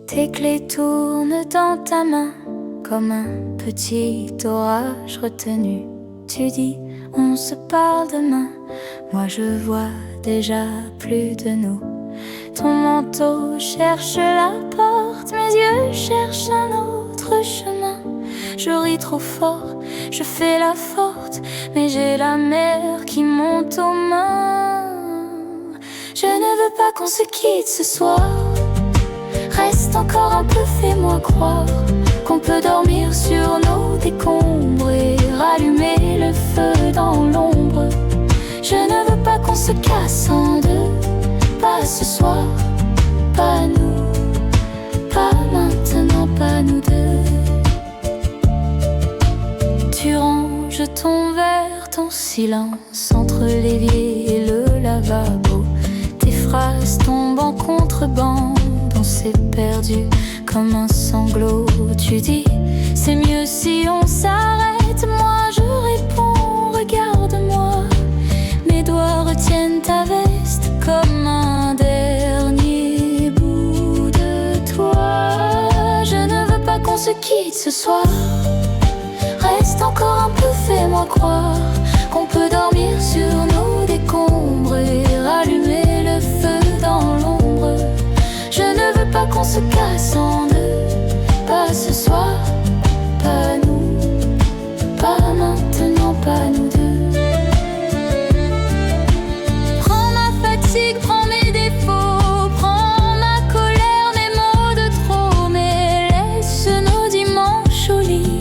Tes clés tournent dans ta main comme un petit orage retenu. Tu dis, on se parle demain. Moi je vois déjà plus de nous. Ton manteau cherche la porte, mes yeux cherchent un autre chemin. Je ris trop fort, je fais la forte, mais j'ai la mer qui monte aux mains. Je ne veux pas qu'on se quitte ce soir. Reste encore un peu, fais-moi croire qu'on peut dormir sur nos décombres et rallumer le feu dans l'ombre. Je ne veux pas qu'on se casse en deux, pas ce soir, pas nous, pas maintenant, pas nous deux. Tu ranges ton verre, ton silence entre l'évier et le lavabo. Tes phrases tombent en contrebande. On s'est perdu comme un sanglot. Tu dis, c'est mieux si on s'arrête. Moi je réponds, regarde-moi. Mes doigts retiennent ta veste comme un dernier bout de toi. Je ne veux pas qu'on se quitte ce soir. Reste encore un peu, fais-moi croire qu'on peut dormir sur nos décombres et rallumer le feu dans l'ombre. Je ne veux pas qu'on se casse en deux, pas ce soir, pas nous, pas maintenant, pas nous deux. Prends ma fatigue, prends mes défauts, prends ma colère, mes mots de trop, mais laisse nos dimanches au lit,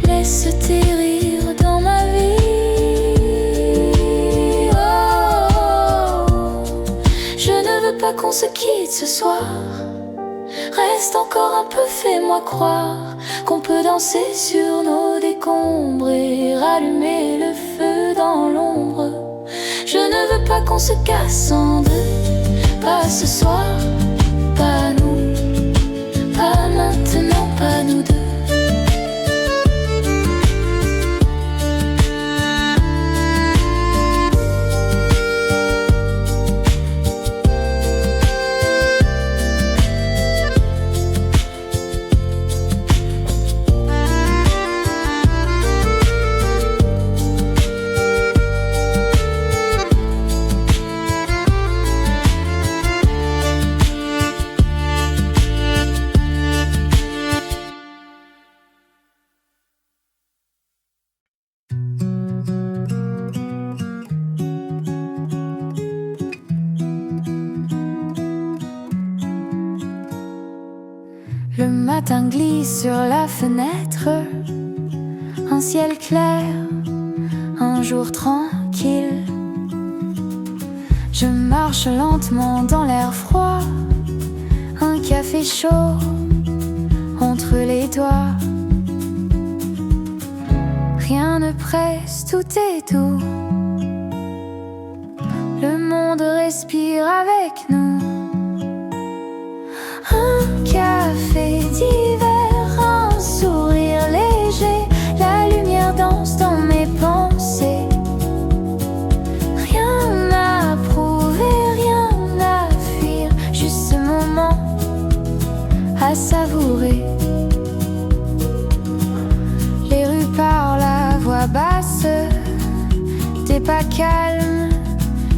laisse tes rires dans ma vie. Oh, je ne veux pas qu'on se quitte ce soir. Reste encore un peu, fais-moi croire qu'on peut danser sur nos décombres et rallumer le feu dans l'ombre. Je ne veux pas qu'on se casse en deux, pas ce soir, pas nous, pas maintenant, pas nous deux. Le matin glisse sur la fenêtre, un ciel clair, un jour tranquille. Je marche lentement dans l'air froid, un café chaud entre les doigts. Rien ne presse, tout est doux. Le monde respire avec nous. Un café d'hiver, un sourire léger, la lumière danse dans mes pensées. Rien à prouver, rien à fuir, juste ce moment à savourer. Les rues parlent à voix basse, des pas calmes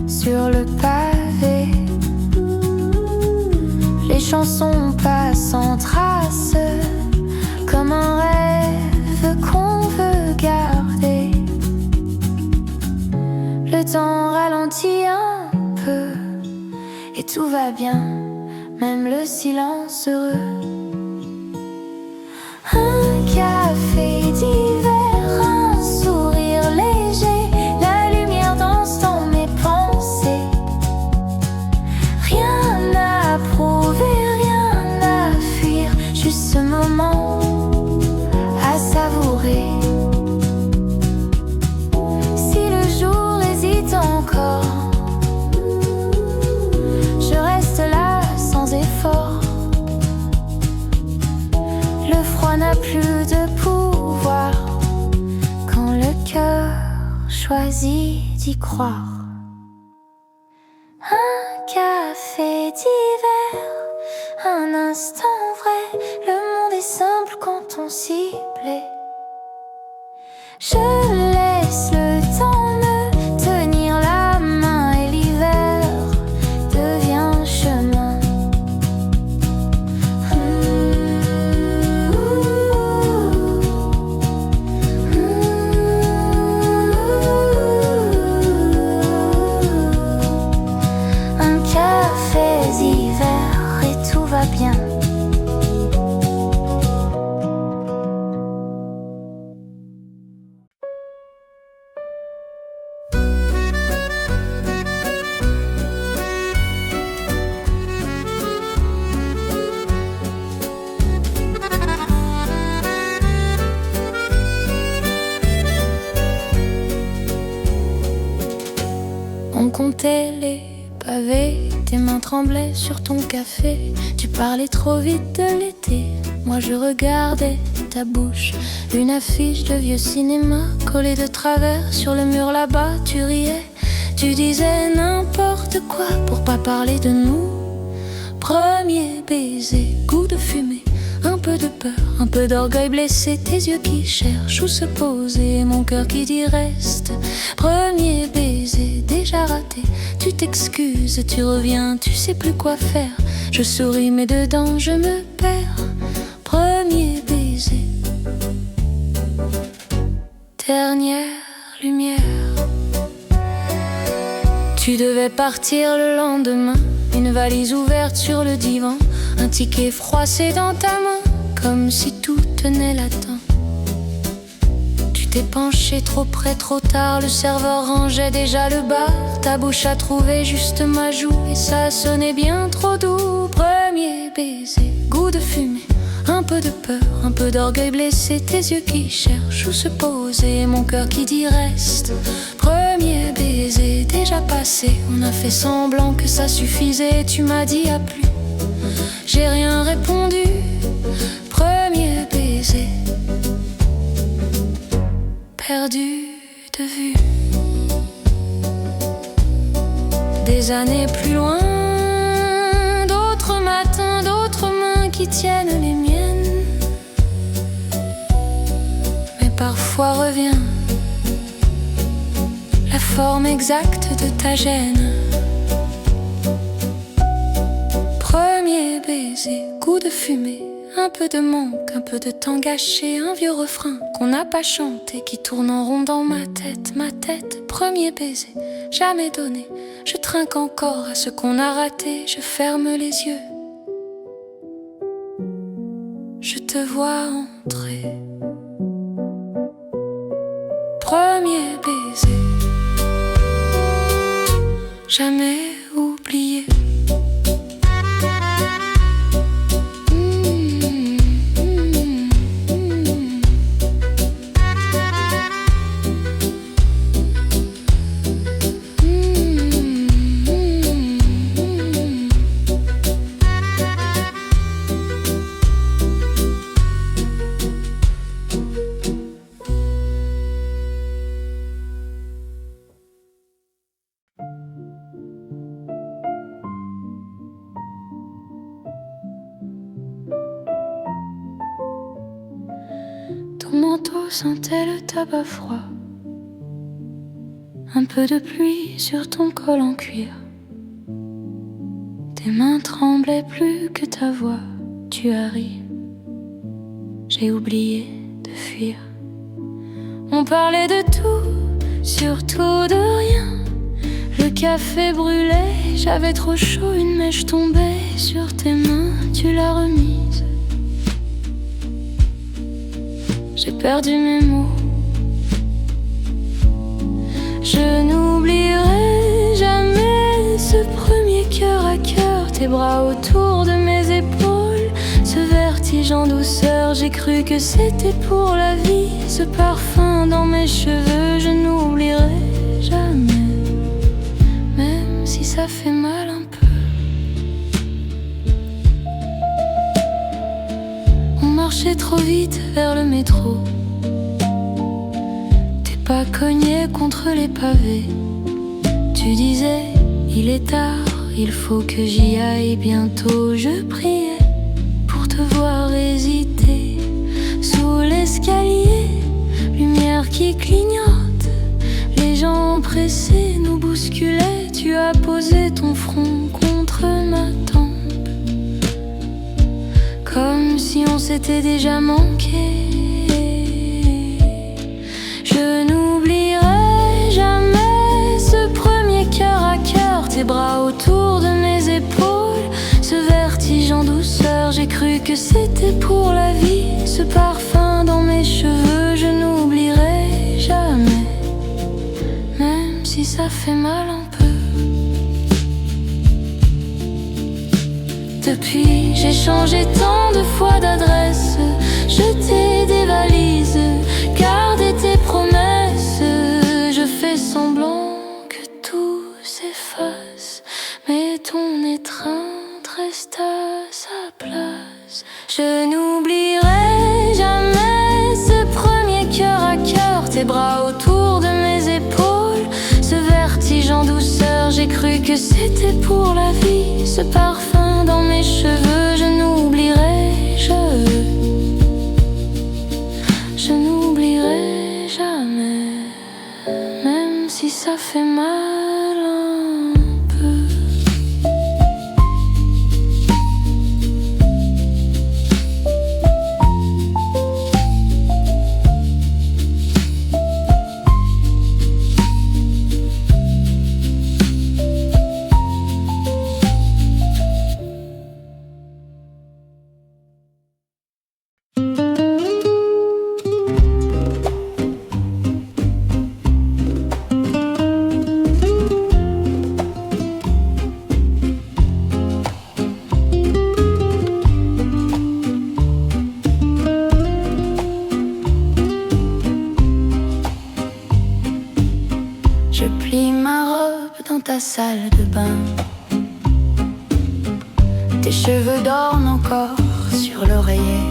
sur le pavé. Les chansons passent en traces, comme un rêve qu'on veut garder. Le temps ralentit un peu, et tout va bien, même le silence heureux. Un café d'hiver, un sourire léger, la lumière danse dans mes pensées. Rien à prouver, rien à fuir, juste ce moment à savourer. Si le jour hésite encore, je reste là sans effort. Le froid n'a plus de pouvoir quand le cœur choisit d'y croire. Un café d'hiver, un instant vrai, le monde est simple quand on s'y plaît. Je laisse le temps me tenir la main et l'hiver devient chemin. Un café d'hiver et tout va bien. On comptait les pavés, tes mains tremblaient sur ton café. Tu parlais trop vite de l'été, moi je regardais ta bouche. Une affiche de vieux cinéma collée de travers sur le mur là-bas. Tu riais, tu disais n'importe quoi pour pas parler de nous. Premier baiser, goût de fumée, un peu de peur, un peu d'orgueil blessé. Tes yeux qui cherchent où se poser, mon cœur qui dit reste. Premier baiser, déjà raté, tu t'excuses, tu reviens, tu sais plus quoi faire. Je souris mais dedans je me perds. Premier baiser, dernière lumière. Tu devais partir le lendemain, une valise ouverte sur le divan, un ticket froissé dans ta main, comme si tout tenait latent. Tu t'es penché trop près, trop tard, le serveur rangeait déjà le bar. Ta bouche a trouvé juste ma joue et ça sonnait bien trop doux. Premier baiser, goût de fumée, un peu de peur, un peu d'orgueil blessé. Tes yeux qui cherchent où se poser, mon cœur qui dit reste. Premier baiser, déjà passé, on a fait semblant que ça suffisait. Tu m'as dit à plus, j'ai rien répondu. Premier baiser, perdu de vue. Des années plus loin, d'autres matins, d'autres mains qui tiennent les miennes. Mais parfois revient la forme exacte de ta gêne. Premier baiser, goût de fumée, un peu de manque, un peu de temps gâché, un vieux refrain qu'on n'a pas chanté qui tourne en rond dans ma tête. Ma tête, premier baiser, jamais donné. Je trinque encore à ce qu'on a raté. Je ferme les yeux, je te vois entrer. Premier baiser, jamais oublié. Ton manteau sentait le tabac froid, un peu de pluie sur ton col en cuir. Tes mains tremblaient plus que ta voix. Tu as ri, j'ai oublié de fuir. On parlait de tout, surtout de rien. Le café brûlait, j'avais trop chaud, une mèche tombait sur tes mains, tu l'as remise. J'ai perdu mes mots. Je n'oublierai jamais ce premier cœur à cœur, tes bras autour de mes épaules, ce vertige en douceur, j'ai cru que c'était pour la vie, ce parfum dans mes cheveux, je n'oublierai jamais, même si ça fait mal un peu. On marchait trop vite vers le métro, tes pas cognaient contre les pavés. Tu disais, il est tard, il faut que j'y aille bientôt. Je priais pour te voir hésiter sous l'escalier, lumière qui clignote, les gens pressés nous bousculaient. Tu as posé ton front contre ma tempe, comme si on s'était déjà manqué. Je n'oublierai jamais ce premier cœur à cœur, tes bras autour de mes épaules, ce vertige en douceur, j'ai cru que c'était pour la vie, ce parfum dans mes cheveux, je n'oublierai jamais, même si ça fait mal un peu. Depuis, j'ai changé tant de fois d'adresse, jeté des valises, gardé tes promesses. Je fais semblant que tout s'efface, mais ton étreinte reste à sa place. Je n'oublierai jamais ce premier cœur à cœur, tes bras autour de mes épaules, ce vertige en douceur, j'ai cru que c'était pour la vie, ce parfum dans mes cheveux, je n'oublierai jamais. Je n'oublierai jamais, même si ça fait mal un peu. Je plie ma robe dans ta salle de bain, tes cheveux dorment encore sur l'oreiller.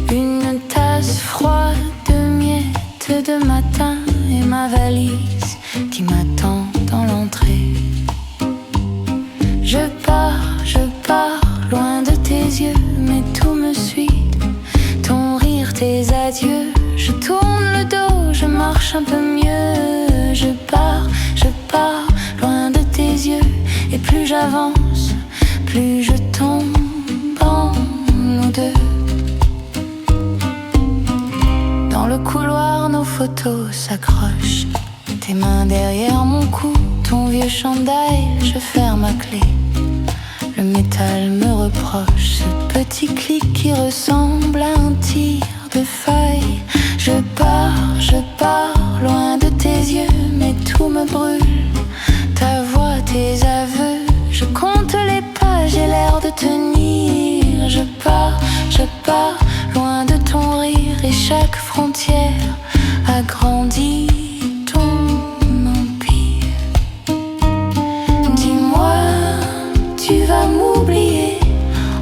Une tasse froide de miettes de matin et ma valise qui m'attend dans l'entrée. Je pars loin de tes yeux, mais tout me suit. Ton rire, tes adieux, je tourne le dos, je marche un peu mieux. Je pars loin de tes yeux, et plus j'avance, plus je tombe en nous deux. Dans le couloir, nos photos s'accrochent, tes mains derrière mon cou, ton vieux chandail, je ferme ma clé. Le métal me reproche ce petit clic qui ressemble à un tir de faille. Je pars loin de tes yeux, mais tout me brûle. Ta voix, tes aveux, je compte les pas, j'ai l'air de tenir. Je pars loin de ton rire, et chaque frontière agrandit ton empire. Dis-moi, tu vas m'oublier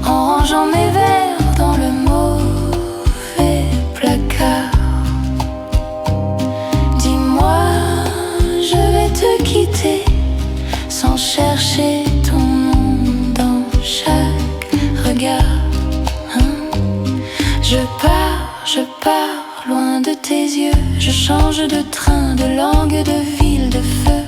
en rangeant mes verres dans le mauvais placard. Dis-moi, je vais te quitter sans chercher ton nom dans chaque regard. Je pars loin de tes yeux, je change de train, de langue, de ville, de feu.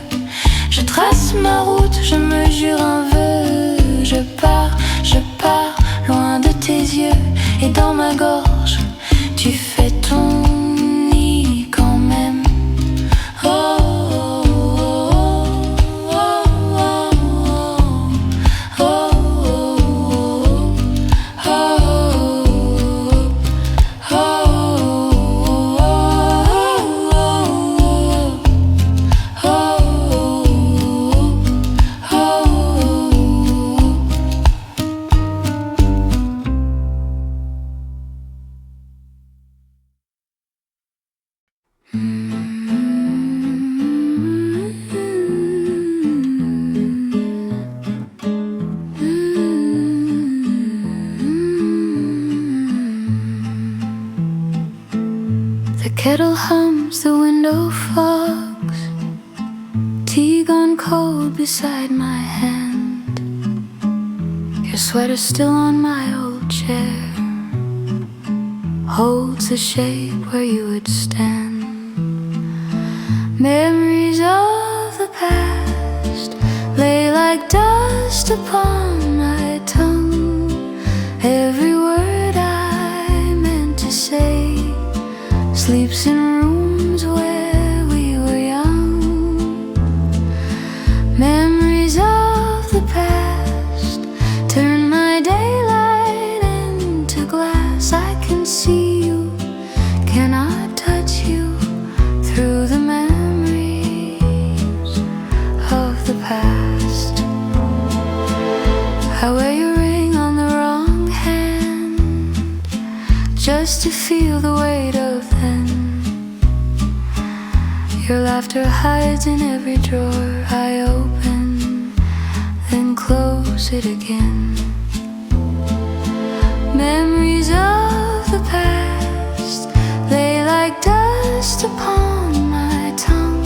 Je trace ma route, je me jure un vœu. Je pars loin de tes yeux, et dans ma gorge, tu fais ton nid quand même. Oh, oh, The kettle hums, the window fogs, tea gone cold beside my hand. Your sweater still on my old chair holds the shape where you would stand. Memories of the past lay like dust upon my tongue. Every word I meant to say sleeps in rooms where we were young. Memories of the past turn my daylight into glass. I can see you, cannot touch you through the memories of the past. I wear your ring on the wrong hand just to feel the weight of them. Your laughter hides in every drawer I open, then close it again. Memories of the past lay like dust upon my tongue.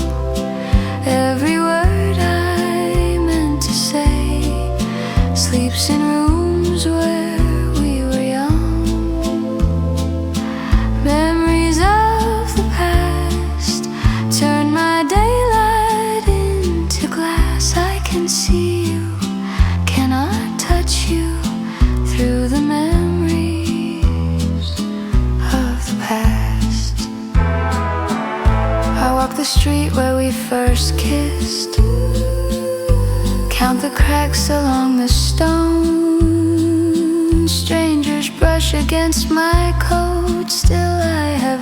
Every word I meant to say sleeps in rooms where we were young. Memories of the past turn my daylight into glass. I can see you, cannot touch you through the memories of the past. I walk the street where we first kissed, count the cracks along the stone. Strangers brush against my coat, still I have